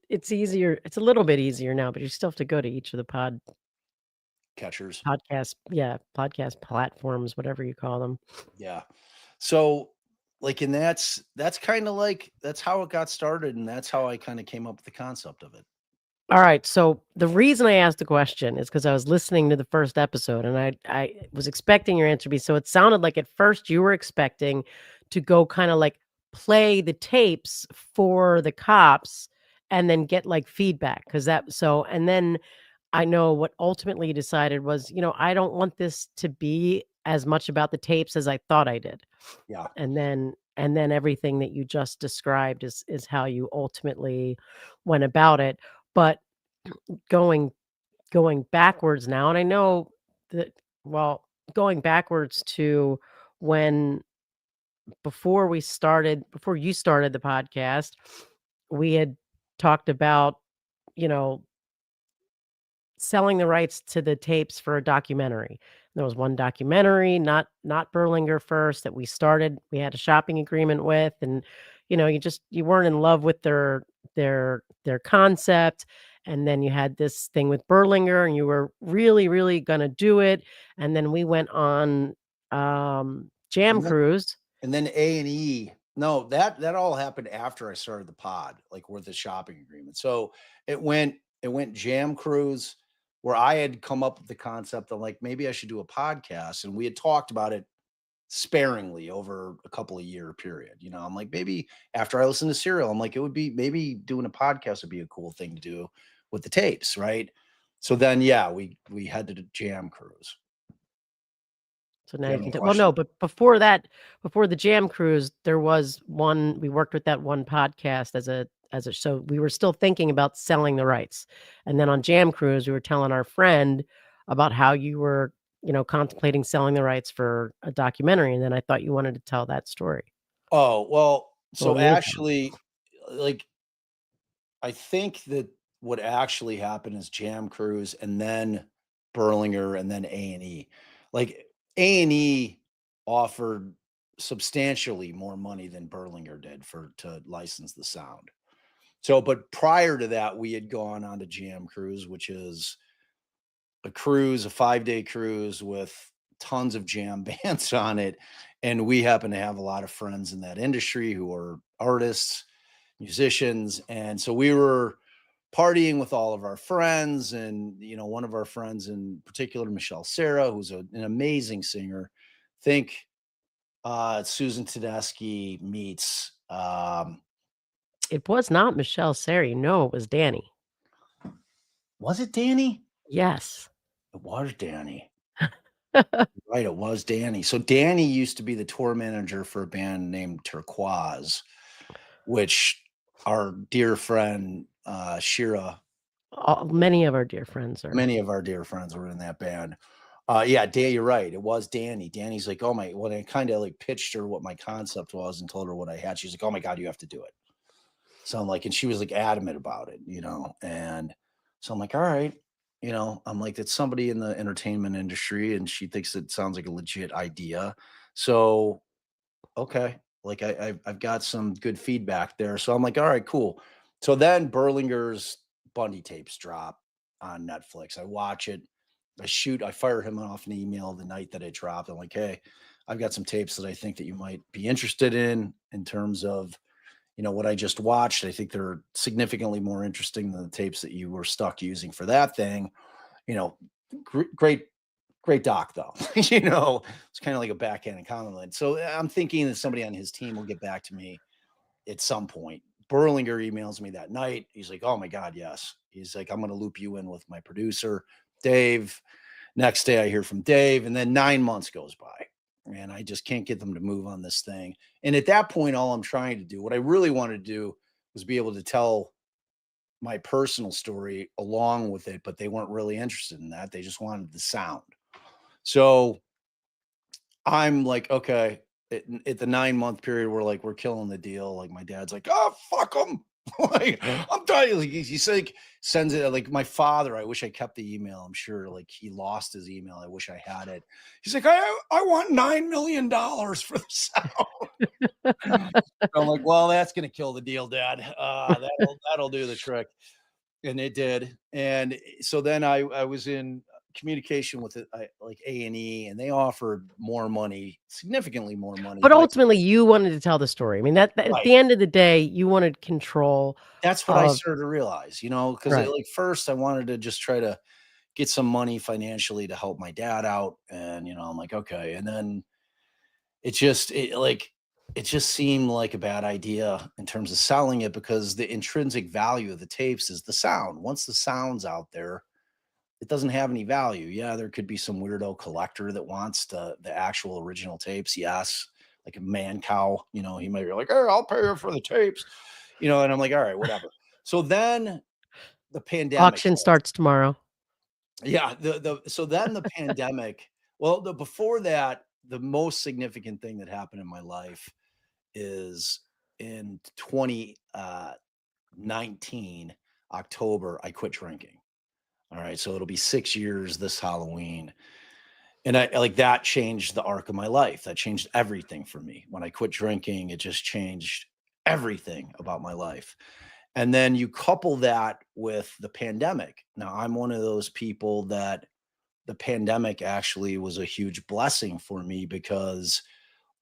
It's easier. It's a little bit easier now, but you still have to go to each of the catchers. podcast platforms, whatever you call them. Yeah. So like, and that's kind of like that's how it got started, and that's how I kind of came up with the concept of it. All right. So the reason I asked the question is because I was listening to the first episode and I was expecting your answer to be, so it sounded like at first you were expecting to go kind of like play the tapes for the cops and then get like feedback. And then I know what ultimately you decided was, I don't want this to be as much about the tapes as I thought I did. Yeah. And then everything that you just described is how you ultimately went about it. But going going backwards now, and I know that, well, going backwards to when before you started the podcast, we had talked about, you know, selling the rights to the tapes for a documentary. There was one documentary, not Berlinger first, that we started. We had a shopping agreement with, and you weren't in love with their concept. And then you had this thing with Berlinger, and you were really, really gonna do it. And then we went on Jam And then, Cruise. and then A&E. No, that all happened after I started the pod, like with the shopping agreement. So it went Jam Cruise, where I had come up with the concept of like maybe I should do a podcast, and we had talked about it sparingly over a couple of year period. I'm like, maybe after I listen to Serial, I'm like, it would be maybe doing a podcast would be a cool thing to do with the tapes, right? So then, yeah, we had to do Jam Cruise. So Do now you you have any can well, questions? no, but before that, before the Jam Cruise, there was one we worked with that one podcast so we were still thinking about selling the rights. And then on Jam Cruise, we were telling our friend about how you were, contemplating selling the rights for a documentary, and then I thought you wanted to tell that story, Oh, well, or so the intro. actually, like, I think that what actually happened is Jam Cruise and then Berlinger and then A&E. Like A&E offered substantially more money than Berlinger did to license the sound. So, but prior to that, we had gone on to Jam Cruise, which is a cruise, a 5-day cruise with tons of jam bands on it. And we happen to have a lot of friends in that industry who are artists, musicians. And so we were partying with all of our friends. And, one of our friends in particular, Michelle Sarah, who's an amazing singer. Think Susan Tedeschi meets, It was not Michelle Seri, no, it was Danny. was it Danny? Yes. It was Danny. Right, it was Danny. So Danny used to be the tour manager for a band named Turquoise, which our dear friend Shira, Many of our dear friends are. many of our dear friends were in that band. Yeah, Dan, you're right. It was Danny. Danny's like, oh my, when I kind of like pitched her what my concept was and told her what I had, she's like, oh my God, you have to do it. So I'm like, and she was like adamant about it, and so I'm like, all right, I'm like, it's somebody in the entertainment industry, and she thinks it sounds like a legit idea. So okay, like I've got some good feedback there. So I'm like, all right, cool. So then Berlinger's Bundy tapes drop on Netflix. I watch it. I fire him off an email the night that it dropped. I'm like, hey, I've got some tapes that I think that you might be interested in terms of what I just watched. I think they're significantly more interesting than the tapes that you were stuck using for that thing. You know, great, great doc though. It's kind of like a backhanded compliment. So I'm thinking that somebody on his team will get back to me at some point. Berlinger emails me that night. He's like, "Oh my God, yes." He's like, "I'm going to loop you in with my producer, Dave." Next day I hear from Dave, and then 9 months goes by and I just can't get them to move on this thing. And at that point, all I'm trying to do, what I really wanted to do was be able to tell my personal story along with it, but they weren't really interested in that. They just wanted the sound. So I'm like, okay, at the 9 month period, we're killing the deal. Like my dad's like, oh, fuck them. Like, I'm telling you, like, he's like, sends it like my father. I wish I kept the email. I'm sure like he lost his email. I wish I had it. He's like, I want $9 million for the sound. I'm like, well, that's gonna kill the deal, Dad. That'll do the trick. And it did. And so then I was in communication with it, like A&E, and they offered more money, significantly more money. But But ultimately, you wanted to tell the story. I mean, that at right, the end of the day, you wanted control that's what I of started to realize, because right. like first I wanted to just try to get some money financially to help my dad out. And I'm like, okay. And then it just seemed like a bad idea in terms of selling it because the intrinsic value of the tapes is the sound. Once the sound's out there, it doesn't have any value. Yeah, there could be some weirdo collector that wants the actual original tapes. Yes, like a man cow, he might be like, "Hey, I'll pay you for the tapes," and I'm like, "All right, whatever." So then the pandemic Auction hit. starts tomorrow. Yeah, so then the pandemic. Well, before that, the most significant thing that happened in my life is in 2019 October, I quit drinking. All right, so it'll be 6 years this Halloween. And I like that changed the arc of my life. That changed everything for me. When I quit drinking, it just changed everything about my life. And then you couple that with the pandemic. Now, I'm one of those people that the pandemic actually was a huge blessing for me because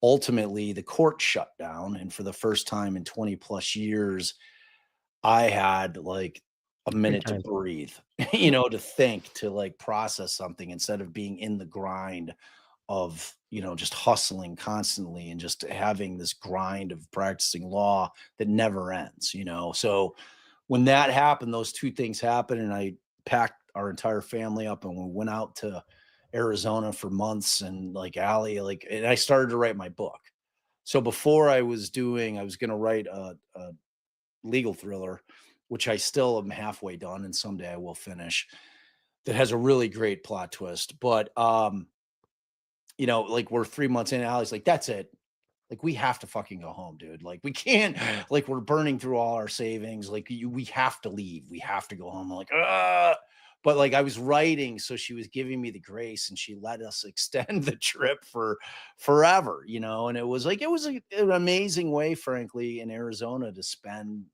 ultimately the court shut down. And for the first time in 20 plus years, I had like a Free minute to time. breathe, to think, to like process something instead of being in the grind of, just hustling constantly and just having this grind of practicing law that never ends. So when that happened, those two things happened, and I packed our entire family up and we went out to Arizona for months and like Allie, and I started to write my book. So before I was going to write a legal thriller, which I still am halfway done, and someday I will finish. That has a really great plot twist. But like we're 3 months in, Allie's like, that's it. Like we have to fucking go home, dude. Like we can't, like we're burning through all our savings. Like we have to leave. We have to go home. I'm like, but like I was writing, so she was giving me the grace and she let us extend the trip for forever, and it was an amazing way, frankly, in Arizona to spend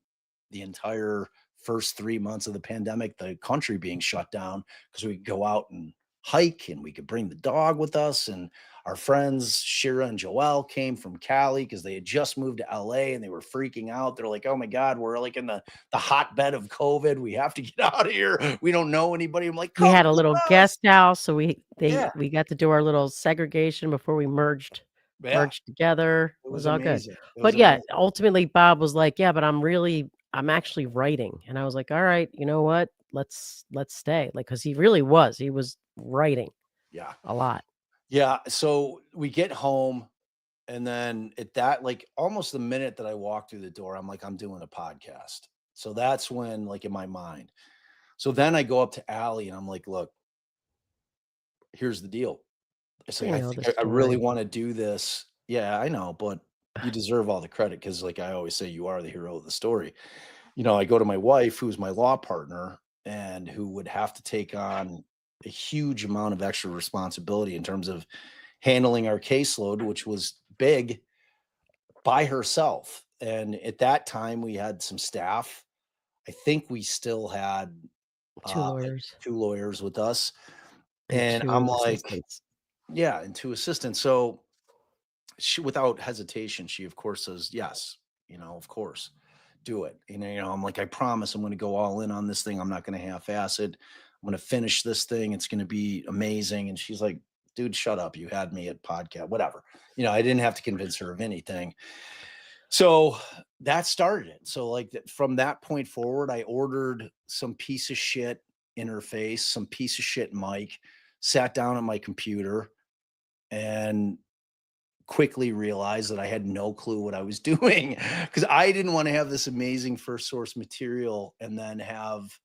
the entire first 3 months of the pandemic, the country being shut down, because we could go out and hike and we could bring the dog with us. And our friends, Shira and Joelle, came from Cali because they had just moved to LA and they were freaking out. They're like, oh my God, we're like in the hotbed of COVID. We have to get out of here. We don't know anybody. I'm like, We come had a with little us. guest house, so we Yeah. got to do our little segregation before we merged Yeah. together. It It was was all good. amazing. It was But yeah, amazing. ultimately Bob was like, "Yeah, but I'm actually writing." And I was like, "All right, you know what? Let's stay." Like, cuz he really was. He was writing Yeah. a lot. Yeah. So we get home. And then at that, like almost the minute that I walk through the door, I'm like, I'm doing a podcast. So that's when, like, in my mind. So then I go up to Allie and I'm like, look, here's the deal. I say, We I know the think I really story. want to do this. Yeah, I know, but you deserve all the credit because, like I always say, you are the hero of the story. I go to my wife, who's my law partner, and who would have to take on a huge amount of extra responsibility in terms of handling our caseload, which was big, by herself. And at that time, we had some staff. I think we still had 2 uh, lawyers 2 lawyers with us. and And I'm 2 like, assistants. yeah, and 2 assistants. So she, without hesitation, she of course says, yes, of course, do it. I'm like, I promise I'm going to go all in on this thing. I'm not going to half-ass it. I'm going to finish this thing. It's going to be amazing. And she's like, dude, shut up. You had me at podcast, whatever. I didn't have to convince her of anything. So that started it. So like from that point forward, I ordered some piece of shit interface, some piece of shit mic, sat down at my computer and quickly realized that I had no clue what I was doing because I didn't want to have this amazing first source material and then have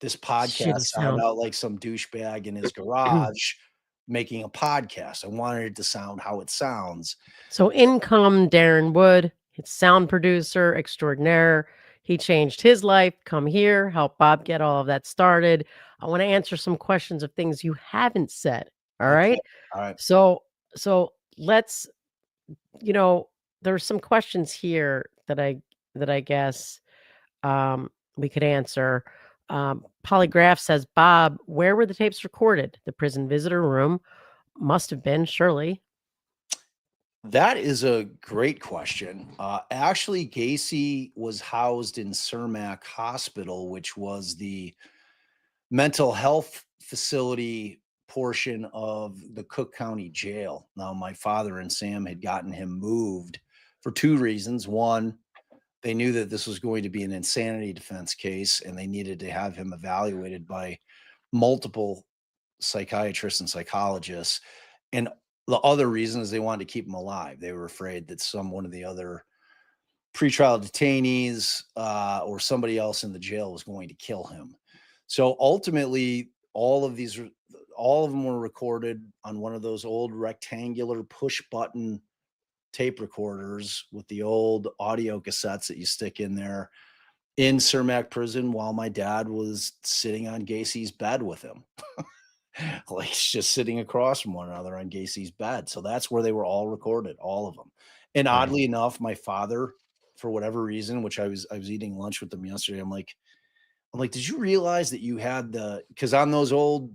this podcast Shitty sound sound. out like some douchebag in his garage making a podcast. I wanted it to sound how it sounds. So in come Darren Wood, his sound producer extraordinaire. He changed his life. Come here, help Bob get all of that started. I want to answer some questions of things you haven't said. All Okay. right. All right. So let's, there's some questions here that I guess we could answer. Polygraph says, Bob, where were the tapes recorded? The prison visitor room must have been, surely. That is a great question. Actually, Gacy was housed in Cermak Hospital, which was the mental health facility portion of the Cook County Jail. Now, my father and Sam had gotten him moved for two reasons. One, they knew that this was going to be an insanity defense case, and they needed to have him evaluated by multiple psychiatrists and psychologists. And the other reason is they wanted to keep him alive. They were afraid that one of the other pretrial detainees or somebody else in the jail was going to kill him. So ultimately, all of them were recorded on one of those old rectangular push button tape recorders with the old audio cassettes that you stick in there in Cermak prison while my dad was sitting on Gacy's bed with him. Like just sitting across from one another on Gacy's bed. So that's where they were all recorded, all of them. And oddly enough, my father, for whatever reason, which I was eating lunch with them yesterday. I'm like, did you realize that you had because on those old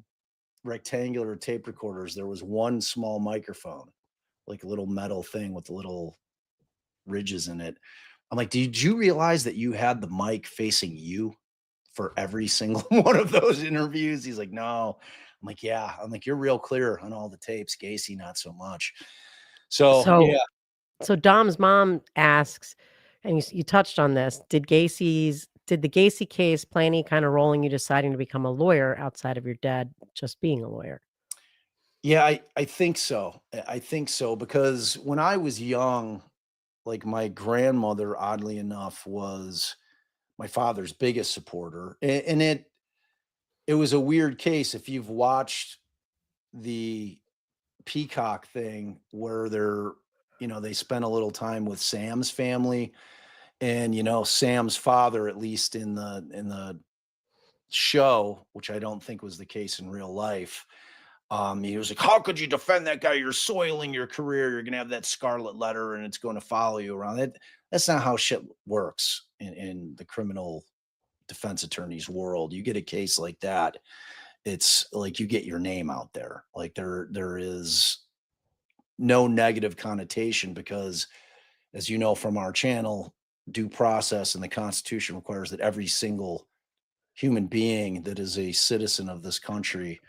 rectangular tape recorders, there was one small microphone, like a little metal thing with the little ridges in it. I'm like, did you realize that you had the mic facing you for every single one of those interviews? He's like, no. I'm like, yeah. I'm like, you're real clear on all the tapes. Gacy, not so much. So yeah. So Dom's mom asks, and you touched on this, did the Gacy case play any kind of role in you deciding to become a lawyer outside of your dad just being a lawyer? Yeah, I think so. I think so because when I was young, like my grandmother, oddly enough, was my father's biggest supporter. And it was a weird case. If you've watched the Peacock thing where they spent a little time with Sam's family and, Sam's father, at least in the show, which I don't think was the case in real life. He was like, how could you defend that guy? You're soiling your career. You're going to have that scarlet letter and it's going to follow you around. That's not how shit works in the criminal defense attorney's world. You get a case like that, it's like you get your name out there. Like there is no negative connotation because, as you know from our channel, due process and the Constitution requires that every single human being that is a citizen of this country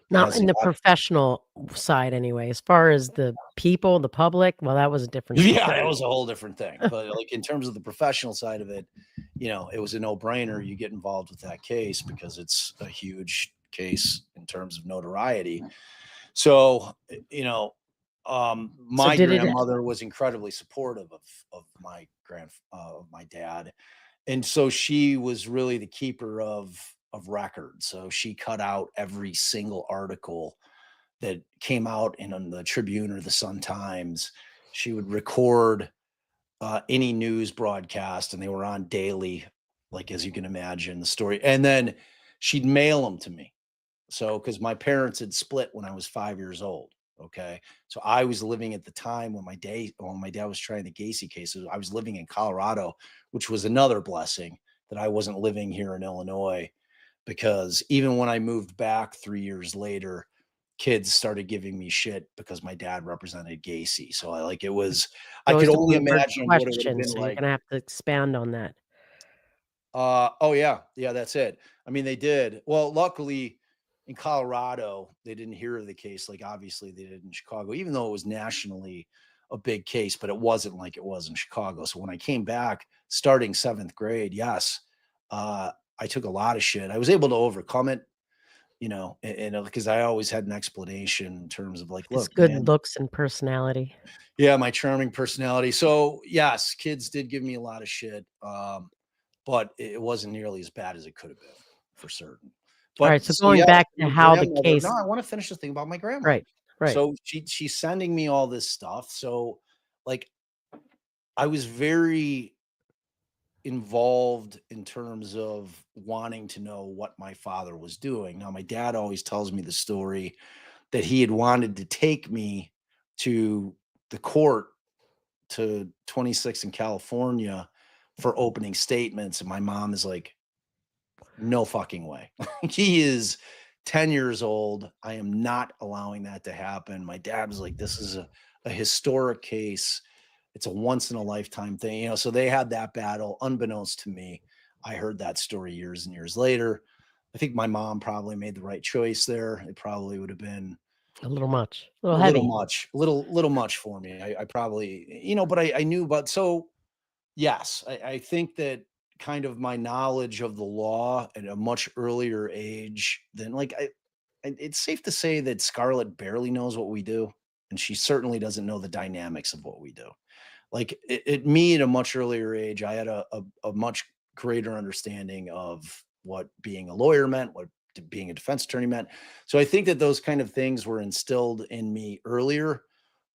Not has in the professional side anyway, as far as the people, the public, well, that was a different Yeah, story. that was a whole different thing. But like in terms of the professional side of it, it was a no-brainer. You get involved with that case because it's a huge case in terms of notoriety. So, my grandmother was incredibly supportive of my dad. And so she was really the keeper of records. So she cut out every single article that came out in the Tribune or the Sun Times. She would record any news broadcast, and they were on daily, like as you can imagine, the story. And then she'd mail them to me. So, because my parents had split when I was 5 years old. Okay. So I was living at the time when my dad was trying the Gacy cases. I was living in Colorado, which was another blessing that I wasn't living here in Illinois, because even when I moved back 3 years later, kids started giving me shit because my dad represented Gacy. So I could only imagine what it would have been so like. you're gonna have to expand on that. Oh yeah, that's it. I mean, they did. Well, luckily in Colorado, they didn't hear of the case like obviously they did in Chicago, even though it was nationally a big case, but it wasn't like it was in Chicago. So when I came back starting 7th grade, yes, I took a lot of shit. I was able to overcome it and because I always had an explanation in terms of like, His look, good man, looks and personality. yeah, my charming personality. So yes, kids did give me a lot of shit. But it wasn't nearly as bad as it could have been for certain. All right, But so so going yeah, back to my how the grandmother. No, case I want to finish the thing about my grandmother. right, right. So she's sending me all this stuff. So like I was very involved in terms of wanting to know what my father was doing. Now, my dad always tells me the story that he had wanted to take me to the court to 26 in California for opening statements. And my mom is like, no fucking way. He is 10 years old. I am not allowing that to happen. My dad was like, this is a historic case. It's a once in a lifetime thing. So they had that battle unbeknownst to me. I heard that story years and years later. I think my mom probably made the right choice there. It probably would have been A little much, a little a little heavy. much, little much for me. I probably, but I knew about. So yes, I think that kind of my knowledge of the law at a much earlier age than like it's safe to say that Scarlett barely knows what we do, and she certainly doesn't know the dynamics of what we do. Like me at a much earlier age, I had a much greater understanding of what being a lawyer meant, what being a defense attorney meant. So I think that those kind of things were instilled in me earlier.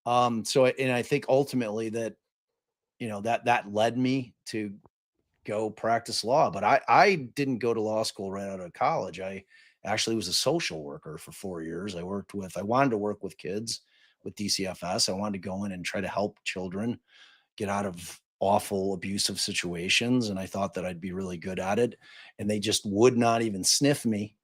And I think ultimately that that led me to go practice law. But I didn't go to law school right out of college. I actually was a social worker for 4 years. I wanted to work with kids with DCFS. I wanted to go in and try to help children get out of awful abusive situations. And I thought that I'd be really good at it. And they just would not even sniff me.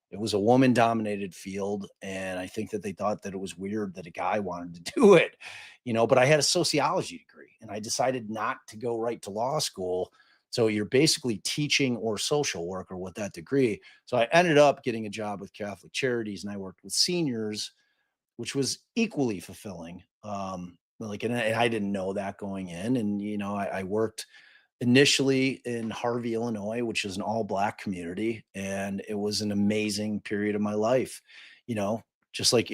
It was a woman dominated field. And I think that they thought that it was weird that a guy wanted to do it, but I had a sociology degree and I decided not to go right to law school. So you're basically teaching or social worker with that degree. So I ended up getting a job with Catholic Charities and I worked with seniors, which was equally fulfilling. And I didn't know that going in. And, I worked initially in Harvey, Illinois, which is an all black community. And it was an amazing period of my life, you know, just like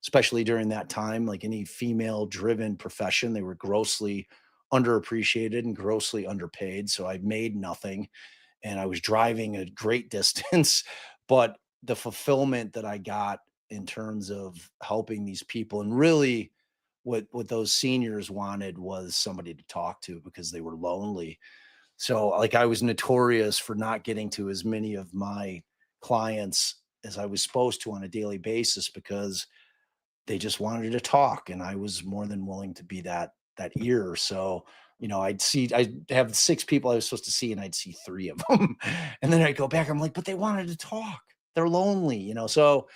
especially during that time, like any female driven profession, they were grossly underappreciated and grossly underpaid. So I made nothing and I was driving a great distance, but the fulfillment that I got in terms of helping these people and really what those seniors wanted was somebody to talk to because they were lonely. So like I was notorious for not getting to as many of my clients as I was supposed to on a daily basis because they just wanted to talk and I was more than willing to be that ear. So, I'd have 6 people I was supposed to see and I'd see 3 of them. And then I'd go back, I'm like, but they wanted to talk. They're lonely. So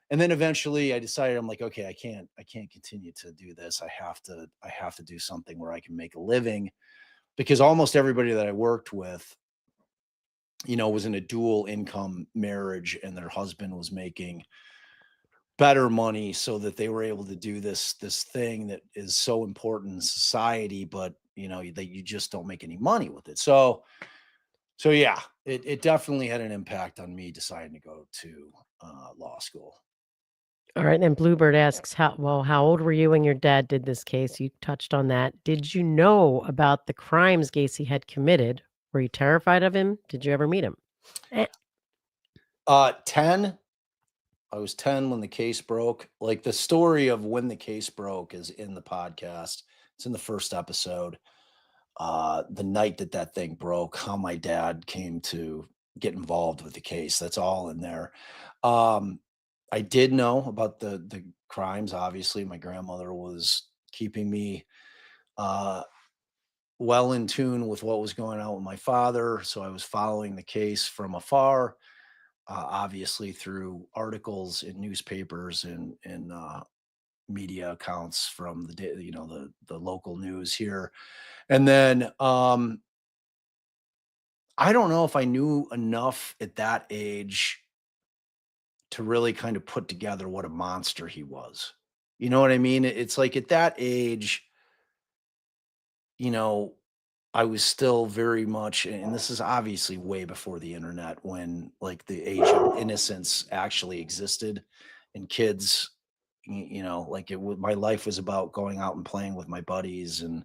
and then eventually I decided I'm like, okay, I can't continue to do this. I have to do something where I can make a living because almost everybody that I worked with, was in a dual income marriage and their husband was making better money so that they were able to do this thing that is so important in society, but that you just don't make any money with it. So yeah, it definitely had an impact on me deciding to go to law school. All right, and Bluebird asks, how old were you when your dad did this case? You touched on that. Did you know about the crimes Gacy had committed? Were you terrified of him? Did you ever meet him? Eh, 10. I was 10 when the case broke. Like the story of when the case broke is in the podcast. It's in the first episode. The night that thing broke, how my dad came to get involved with the case. That's all in there. Um, I did know about the crimes. Obviously, my grandmother was keeping me uh, well in tune with what was going on with my father. So I was following the case from afar, obviously through articles in newspapers and media accounts from the local news here. And then I don't know if I knew enough at that age to really kind of put together what a monster he was. You know what I mean? It's like at that age, you know, I was still very much, and this is obviously way before the internet, when like the age of innocence actually existed, and kids, like my life was about going out and playing with my buddies and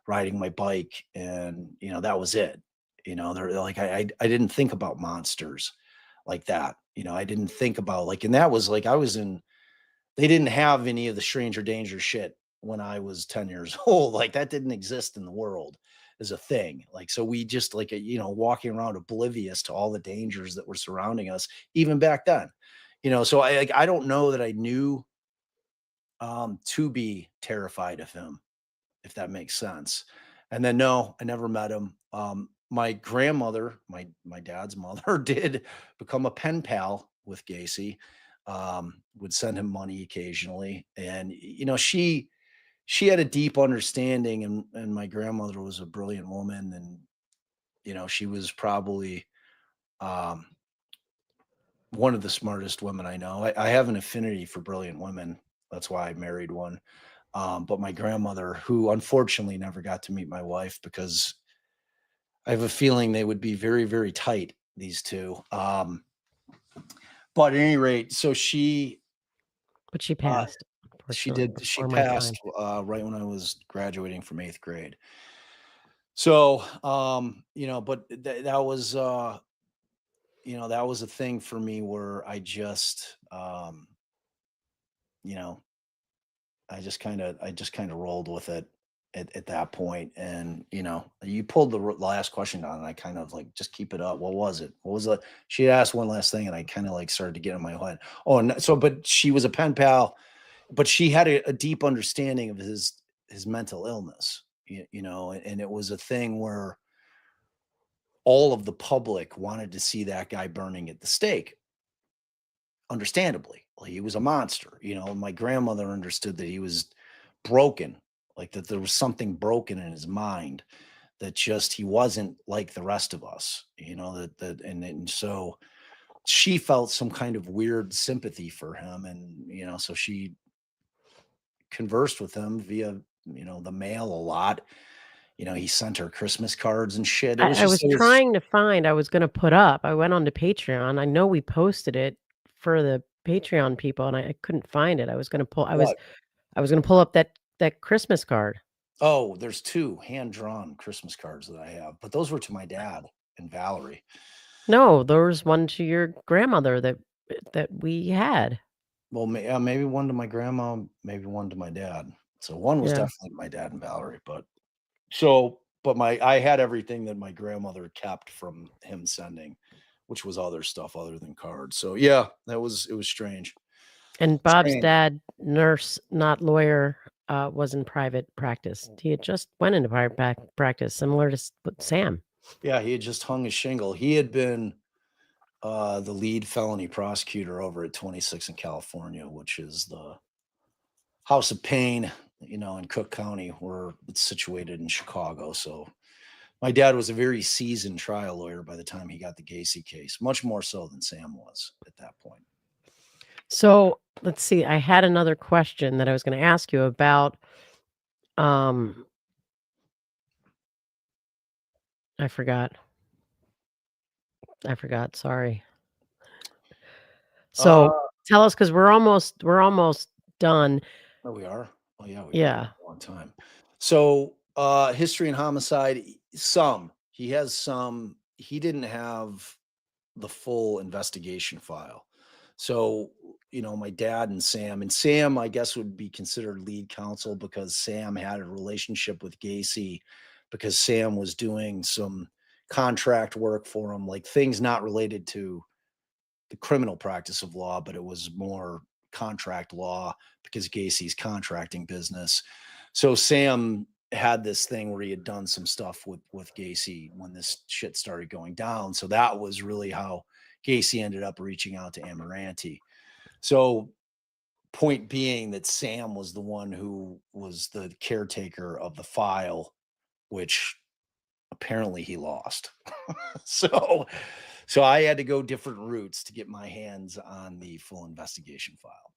riding my bike, and that was it. They're like I didn't think about monsters like that. I didn't think about like, and that was like I was in. They didn't have any of the stranger danger shit when I was 10 years old. Like that didn't exist in the world as a thing. Like, so we just like, walking around oblivious to all the dangers that were surrounding us, even back then. So I don't know that I knew to be terrified of him, if that makes sense. And then no, I never met him. My grandmother, my dad's mother, did become a pen pal with Gacy. Would send him money occasionally, and she had a deep understanding, and my grandmother was a brilliant woman, and she was probably um, one of the smartest women I know. I have an affinity for brilliant women. That's why I married one. But my grandmother, who unfortunately never got to meet my wife because I have a feeling they would be very, very tight, these two. But at any rate, so But she uh, passed, she unfortunately, did, she before my passed time. right when I was graduating from 8th grade. So, but that was, that was a thing for me where you know, I just kind of rolled with it at that point. And, you pulled the last question down, and I kind of like, just keep it up. What was it? What was the, she had asked one last thing, and I kind of like started to get in my head. Oh, and so, but she was a pen pal, but she had a deep understanding of his mental illness, and it was a thing where all of the public wanted to see that guy burning at the stake. Understandably, like, he was a monster. My grandmother understood that he was broken, like that there was something broken in his mind, that just he wasn't like the rest of us. And so she felt some kind of weird sympathy for him, and so she conversed with him via the mail a lot. He sent her Christmas cards and shit. It was I just was it was trying to find I was gonna put up I went on to Patreon. I know we posted it for the Patreon people, and I couldn't find it. what? I was gonna pull up that Christmas card. Oh, there's two hand-drawn Christmas cards that I have, but those were to my dad and Valerie. No, there was one to your grandmother that we had. Well, maybe one to my grandma, maybe one to my dad. So one was Yeah. definitely my dad and Valerie, but I had everything that my grandmother kept from him sending, which was other stuff other than cards. So yeah, it was strange. And Bob's Strange. dad, nurse, not lawyer, was in private practice. He had just went into private practice, similar to with Sam. Yeah, he had just hung his shingle. He had been the lead felony prosecutor over at 26 in California, which is the House of Pain, in Cook County, where it's situated in Chicago. So my dad was a very seasoned trial lawyer by the time he got the Gacy case, much more so than Sam was at that point. So let's see. I had another question that I was going to ask you about. Um, I forgot. I forgot. Sorry. Uh, So tell us, because we're almost done. oh, we are. Oh, yeah, we've been Yeah. here a long time. So, history and homicide. Some he has some. He didn't have the full investigation file. So, my dad and Sam, I guess, would be considered lead counsel because Sam had a relationship with Gacy, because Sam was doing some contract work for him, like things not related to the criminal practice of law, but it was more contract law because Gacy's contracting business. So Sam had this thing where he had done some stuff with Gacy when this shit started going down. So that was really how Gacy ended up reaching out to Amarante. So point being that Sam was the one who was the caretaker of the file, which apparently he lost. so so I had to go different routes to get my hands on the full investigation file.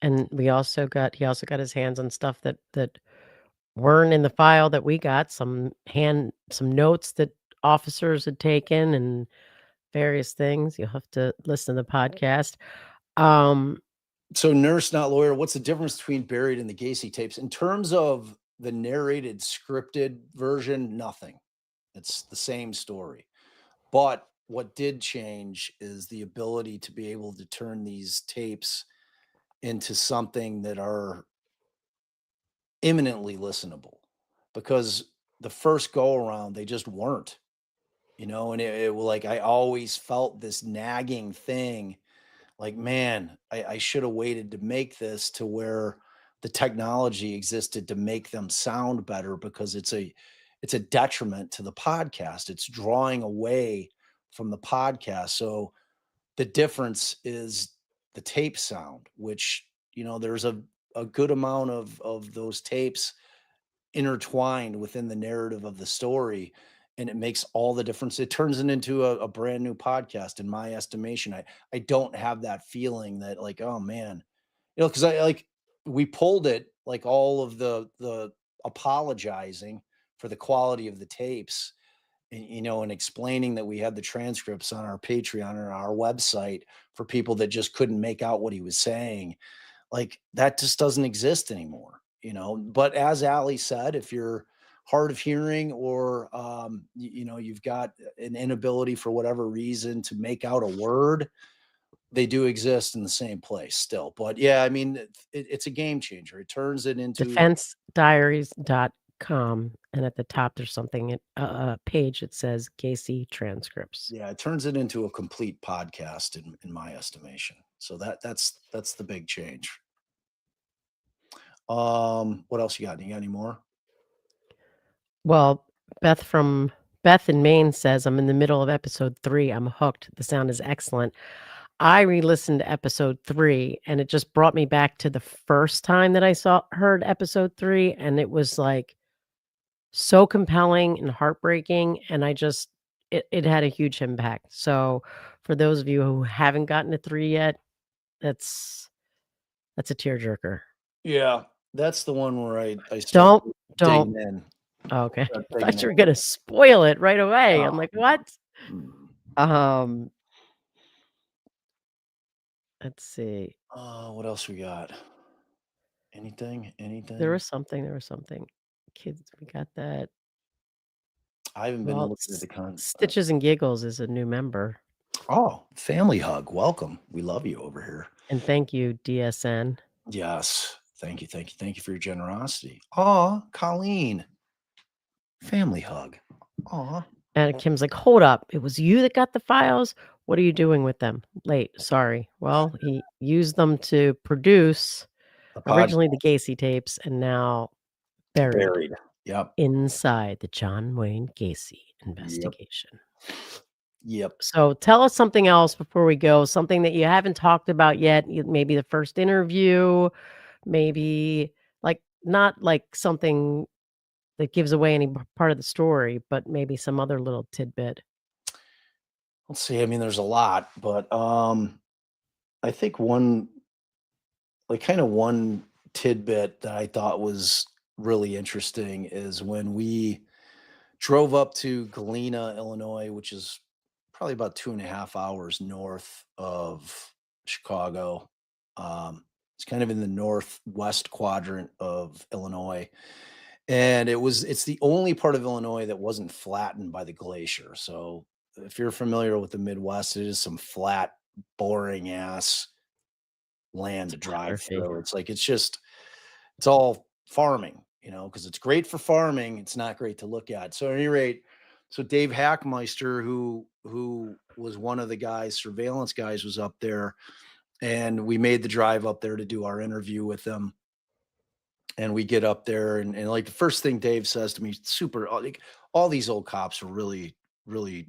And he also got his hands on stuff that weren't in the file that we got, some notes that officers had taken and various things. You'll have to listen to the podcast. So nurse, not lawyer, what's the difference between Buried and the Gacy tapes? In terms of the narrated scripted version, nothing. It's the same story. But what did change is the ability to be able to turn these tapes into something that are imminently listenable, because the first go around, they just weren't, and like, I always felt this nagging thing. Like, man, I should have waited to make this to where the technology existed to make them sound better, because it's a detriment to the podcast. It's drawing away from the podcast. So the difference is the tape sound, which, there's a good amount of those tapes intertwined within the narrative of the story, and it makes all the difference. It turns it into a brand new podcast, in my estimation. I don't have that feeling that, like, oh man, because we pulled it, like, all of the apologizing for the quality of the tapes, and explaining that we had the transcripts on our Patreon or our website for people that just couldn't make out what he was saying. Like, that just doesn't exist anymore. But as Allie said, if you're hard of hearing, or you've got an inability for whatever reason to make out a word, they do exist in the same place still. But yeah, I mean, it's a game changer. It turns it into defensediaries.com, and at the top there's something, a page that says Gacy transcripts. yeah, it turns it into a complete podcast in my estimation. So that's the big change. What else you got? You got any more? Well, Beth in Maine says, I'm in the middle of episode 3. I'm hooked. The sound is excellent. I re-listened to episode 3, and it just brought me back to the first time that I heard episode 3, and it was like so compelling and heartbreaking, and it had a huge impact. So for those of you who haven't gotten to 3 yet, that's a tearjerker. Yeah, that's the one where I start Don't. digging in. Okay. Start I digging thought you were in. gonna spoil it right away. I'm Oh, like, what? mm. Let's see. What else we got? Anything? There was something. Kids, we got that. I haven't been Well, looking at the con. Stitches and Giggles is a new member. Oh, family hug. Welcome. We love you over here. And thank you, DSN. Yes. Thank you. Thank you. Thank you for your generosity. Aw, Colleen. Family hug. Aw. And Kim's like, hold up. It was you that got the files. What are you doing with them? Late. Sorry. Well, he used them to produce originally the Gacy tapes, and now buried. Yep. Inside the John Wayne Gacy investigation. Yep. So tell us something else before we go, something that you haven't talked about yet. Maybe the first interview, maybe not like something that gives away any part of the story, but maybe some other little tidbit. Let's see. I mean, there's a lot, but I think one tidbit that I thought was really interesting is when we drove up to Galena, Illinois, which is probably about 2.5 hours north of Chicago. It's kind of in the northwest quadrant of Illinois. And it's the only part of Illinois that wasn't flattened by the glacier. So if you're familiar with the Midwest, it is some flat, boring ass land to drive through. It's all farming, because it's great for farming. It's not great to look at. So at any rate, Dave Hackmeister, who was one of the surveillance guys, was up there, and we made the drive up there to do our interview with them. And we get up there, and like the first thing Dave says to me, all these old cops are really, really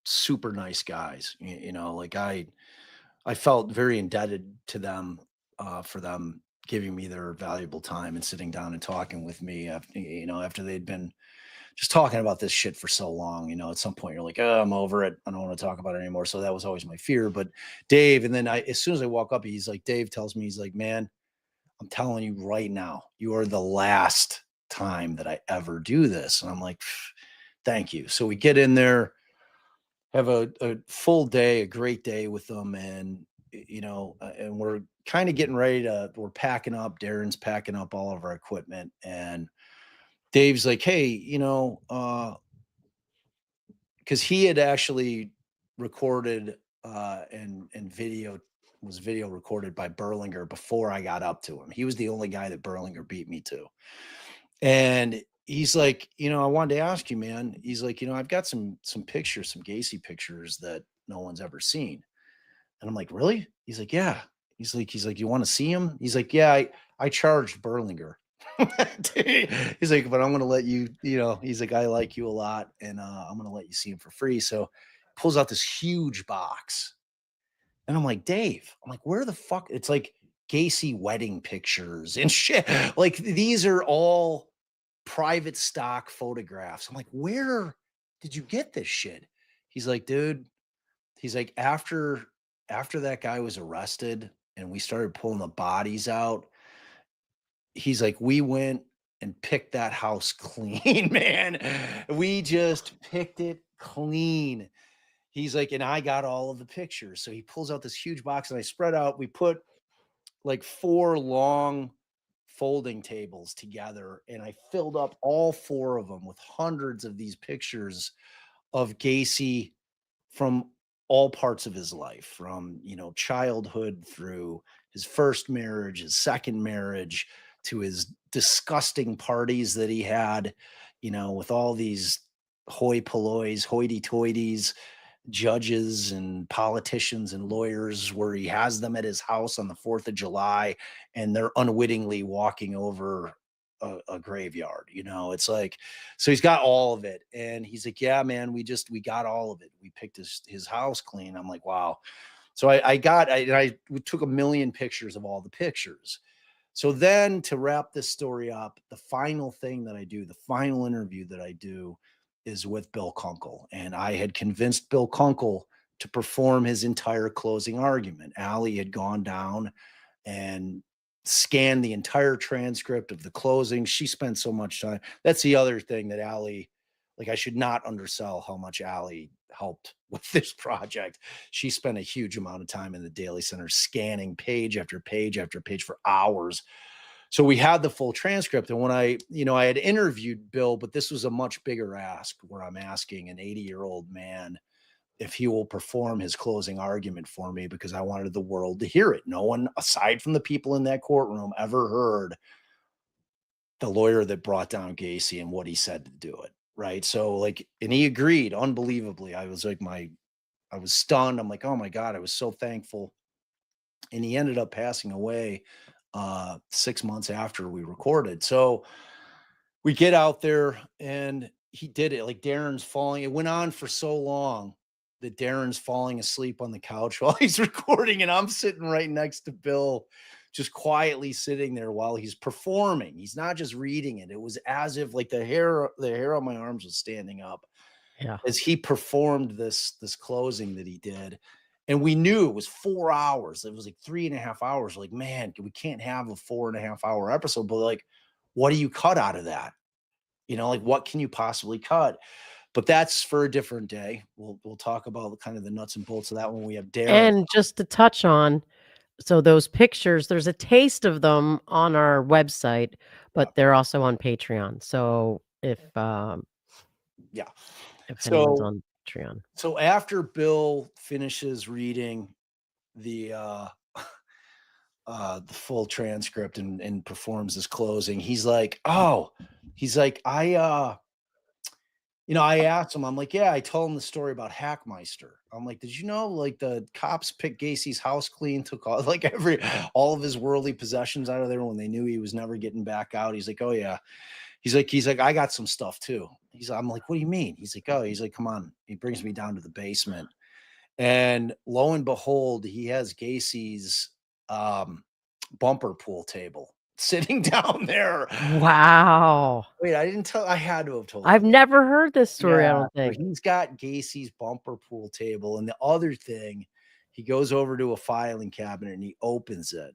super nice guys. Like I felt very indebted to them for them giving me their valuable time and sitting down and talking with me after they'd been just talking about this shit for so long. At some point you're like, oh, I'm over it. I don't want to talk about it anymore. So that was always my fear. But Dave, and then as soon as I walk up, Dave tells me, he's like, man, I'm telling you right now, you are the last time that I ever do this. And I'm like, thank you. So we get in there, have a full day, a great day with them. And, and we're kind of getting ready we're packing up. Darren's packing up all of our equipment. And Dave's like, hey, because he had actually recorded and video recorded by Berlinger before I got up to him. He was the only guy that Berlinger beat me to. And he's like, I wanted to ask you, man. He's like, I've got some pictures, some Gacy pictures that no one's ever seen. And I'm like, really? He's like, yeah. He's like, you want to see him? He's like, yeah, I charged Berlinger. He's like, but I'm gonna let you, he's like, I like you a lot, and I'm gonna let you see him for free. So pulls out this huge box. And I'm like, Dave, I'm like, where the fuck? It's like Gacy wedding pictures and shit. Like, these are all private stock photographs. I'm like, where did you get this shit? He's like, dude, he's like, after that guy was arrested and we started pulling the bodies out, he's like, we went and picked that house clean, man. We just picked it clean. He's like, and I got all of the pictures. So he pulls out this huge box and I spread out. We put like 4 long folding tables together and I filled up all 4 of them with hundreds of these pictures of Gacy from all parts of his life, from, childhood through his first marriage, his second marriage, to his disgusting parties that he had, with all these hoi pollois, hoity-toities, judges and politicians and lawyers, where he has them at his house on the 4th of July and they're unwittingly walking over a graveyard. It's like, so he's got all of it. And he's like, yeah, man, we got all of it. We picked his house clean. I'm like, wow. So I took a million pictures of all the pictures. So then, to wrap this story up, the final thing that I do, the final interview that I do, is with Bill Kunkel. And I had convinced Bill Kunkel to perform his entire closing argument. Allie had gone down and scanned the entire transcript of the closing. She spent so much time. That's the other thing that Allie, like, I should not undersell how much Allie helped with this project. She spent a huge amount of time in the Daily Center scanning page after page after page for hours. So we had the full transcript. And when I had interviewed Bill, but this was a much bigger ask, where I'm asking an 80-year-old man if he will perform his closing argument for me, because I wanted the world to hear it. No one, aside from the people in that courtroom, ever heard the lawyer that brought down Gacy and what he said to do it. Right. So, like, and he agreed unbelievably. I was like, I was stunned. I'm like, oh my God, I was so thankful. And he ended up passing away 6 months after we recorded. So we get out there and he did it. Like, Darren's falling. It went on for so long that Darren's falling asleep on the couch while he's recording. And I'm sitting right next to Bill, just quietly sitting there while he's performing. He's not just reading it. It was as if, like, the hair on my arms was standing up as he performed this closing that he did. And we knew it was 4 hours. It was like 3.5 hours. Like, man, we can't have a 4.5 hour episode, but, like, what do you cut out of that? Like, what can you possibly cut? But that's for a different day. We'll talk about kind of the nuts and bolts of that when we have Darren. And just to touch on, so those pictures, there's a taste of them on our website, but they're also on Patreon. So if anyone's on Patreon. So after Bill finishes reading the full transcript and performs his closing, he's like, I asked him, I'm like, yeah, I told him the story about Hackmeister. I'm like, did you know, like, the cops picked Gacy's house clean, took all, like, all of his worldly possessions out of there when they knew he was never getting back out? He's like, oh yeah. He's like, I got some stuff too. I'm like, what do you mean? He's like, come on. He brings me down to the basement. And lo and behold, he has Gacy's bumper pool table sitting down there. Wow. Wait, I had to have told I've you. never heard this story, I don't So think. he's got Gacy's bumper pool table. And the other thing, he goes over to a filing cabinet and he opens it.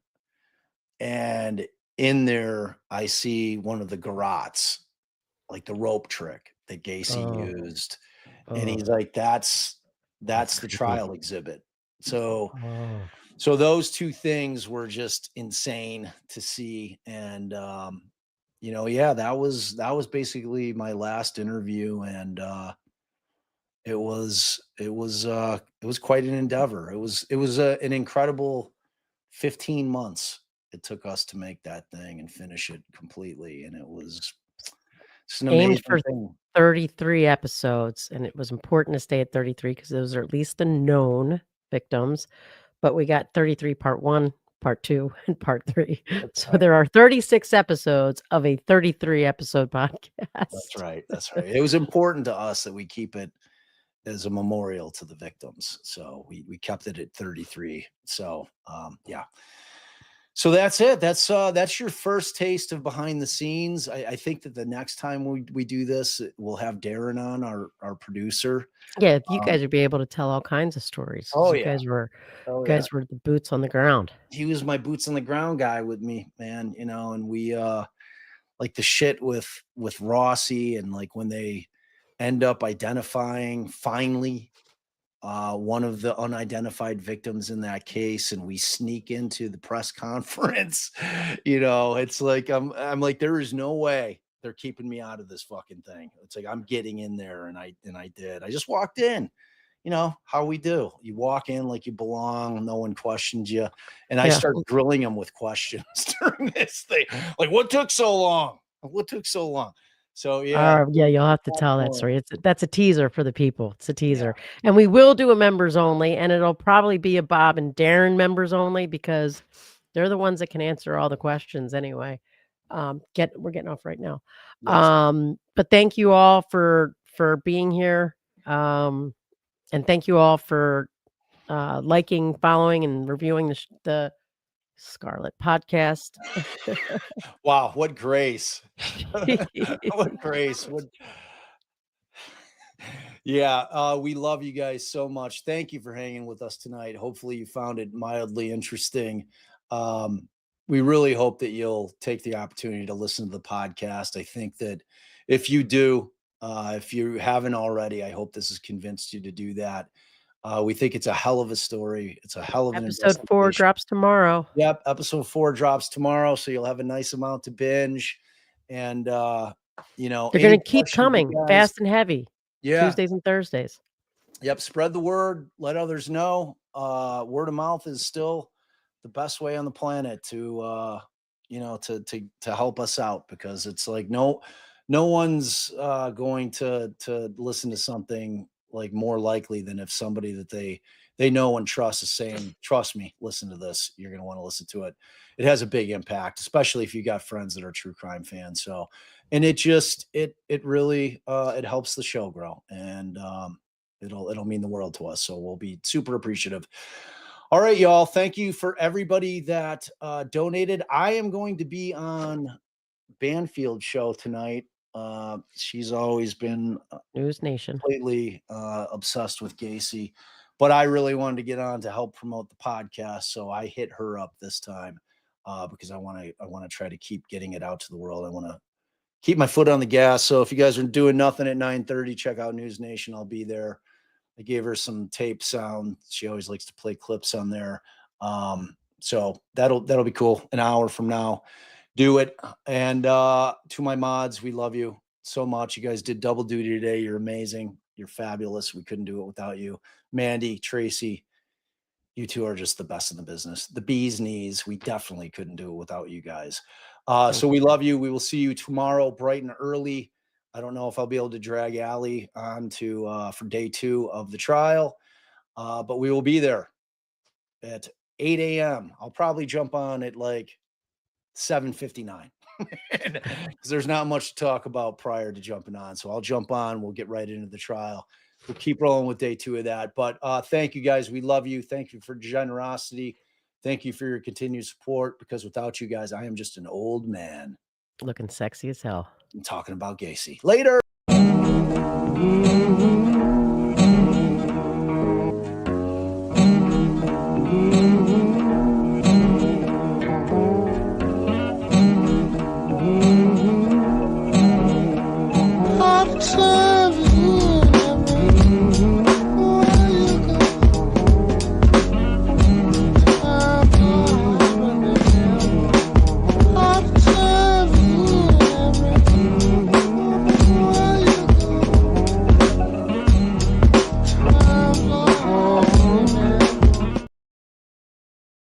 And in there, I see one of the garrots, like the rope trick that Gacy Oh, used. And oh, he's like, that's that's the creepy. trial exhibit. So Oh, so those two things were just insane to see. And yeah, that was basically my last interview. And it was quite an endeavor. It was an incredible 15 months it took us to make that thing and finish it completely. And it's an aimed amazing for thing. 33 episodes, and it was important to stay at 33 because those are at least the known victims. But we got 33 part 1, part 2, and part 3. That's So right. there are 36 episodes of a 33 episode That's podcast. right. That's right. It was important to us that we keep it as a memorial to the victims. So we kept it at 33. So yeah. So that's it. That's your first taste of behind the scenes. I think that the next time we do this, we'll have Darren on, our producer. Yeah, you Um, guys would be able to tell all kinds of stories because oh you yeah. guys were Oh you yeah. guys were the boots on the ground. He was my boots on the ground guy with me, man. And we like the shit with Rossi, and like when they end up identifying finally one of the unidentified victims in that case, and we sneak into the press conference. It's like I'm like, there is no way they're keeping me out of this fucking thing. It's like I'm getting in there, and I did. I just walked in. How we do. You walk in like you belong, no one questions you. And I Yeah. start drilling them with questions during this thing. Like, what took so long? What took so long? So yeah, Yeah, you'll have to lots tell that more. story. That's a teaser for the people. It's a Yeah, teaser. And we will do a members only, and it'll probably be a Bob and Darren members only because they're the ones that can answer all the questions anyway. We're getting off right now. yes. But thank you all for being here. And thank you all for liking, following, and reviewing the Scarlet podcast. Wow, what grace. What grace. Yeah, we love you guys so much. Thank you for hanging with us tonight. Hopefully you found it mildly interesting. We really hope that you'll take the opportunity to listen to the podcast. I think that if you do, if you haven't already, I hope this has convinced you to do that. We think it's a hell of a story. It's a hell of an Episode 4 investigation. drops tomorrow. Yep, episode 4 drops tomorrow, so you'll have a nice amount to binge. And They're any gonna keep questions you coming guys, fast and heavy, yeah, Tuesdays and Thursdays. yep, spread the word, let others know. Word of mouth is still the best way on the planet to to help us out, because it's like no one's going to listen to something like more likely than if somebody that they know and trust is saying, trust me, listen to this, you're going to want to listen to it. It has a big impact, especially if you got friends that are true crime fans. So, and it really it helps the show grow. And it'll mean the world to us. So we'll be super appreciative. All right, y'all. Thank you for everybody that donated. I am going to be on Banfield's show tonight. She's always been News Nation. completely obsessed with Gacy, but I really wanted to get on to help promote the podcast, so I hit her up this time because I want to try to keep getting it out to the world. I want to keep my foot on the gas. So if you guys are doing nothing at 9:30, check out News Nation. I'll be there. I gave her some tape sound. She always likes to play clips on there. So that'll be cool. An hour from now, do it. And to my mods, we love you so much. You guys did double duty today. You're amazing. You're fabulous. We couldn't do it without you. Mandy, Tracy, you two are just the best in the business. The bee's knees. We definitely couldn't do it without you guys. So we love you. We will see you tomorrow bright and early. I don't know if I'll be able to drag Allie on to for day 2 of the trial, but we will be there at 8 a.m. I'll probably jump on at like 7:59 because there's not much to talk about prior to jumping on. So I'll jump on. We'll get right into the trial. We'll keep rolling with day 2 of that. But thank you guys. We love you. Thank you for generosity. Thank you for your continued support, because without you guys, I am just an old man Looking sexy as hell. talking about Gacy. Later.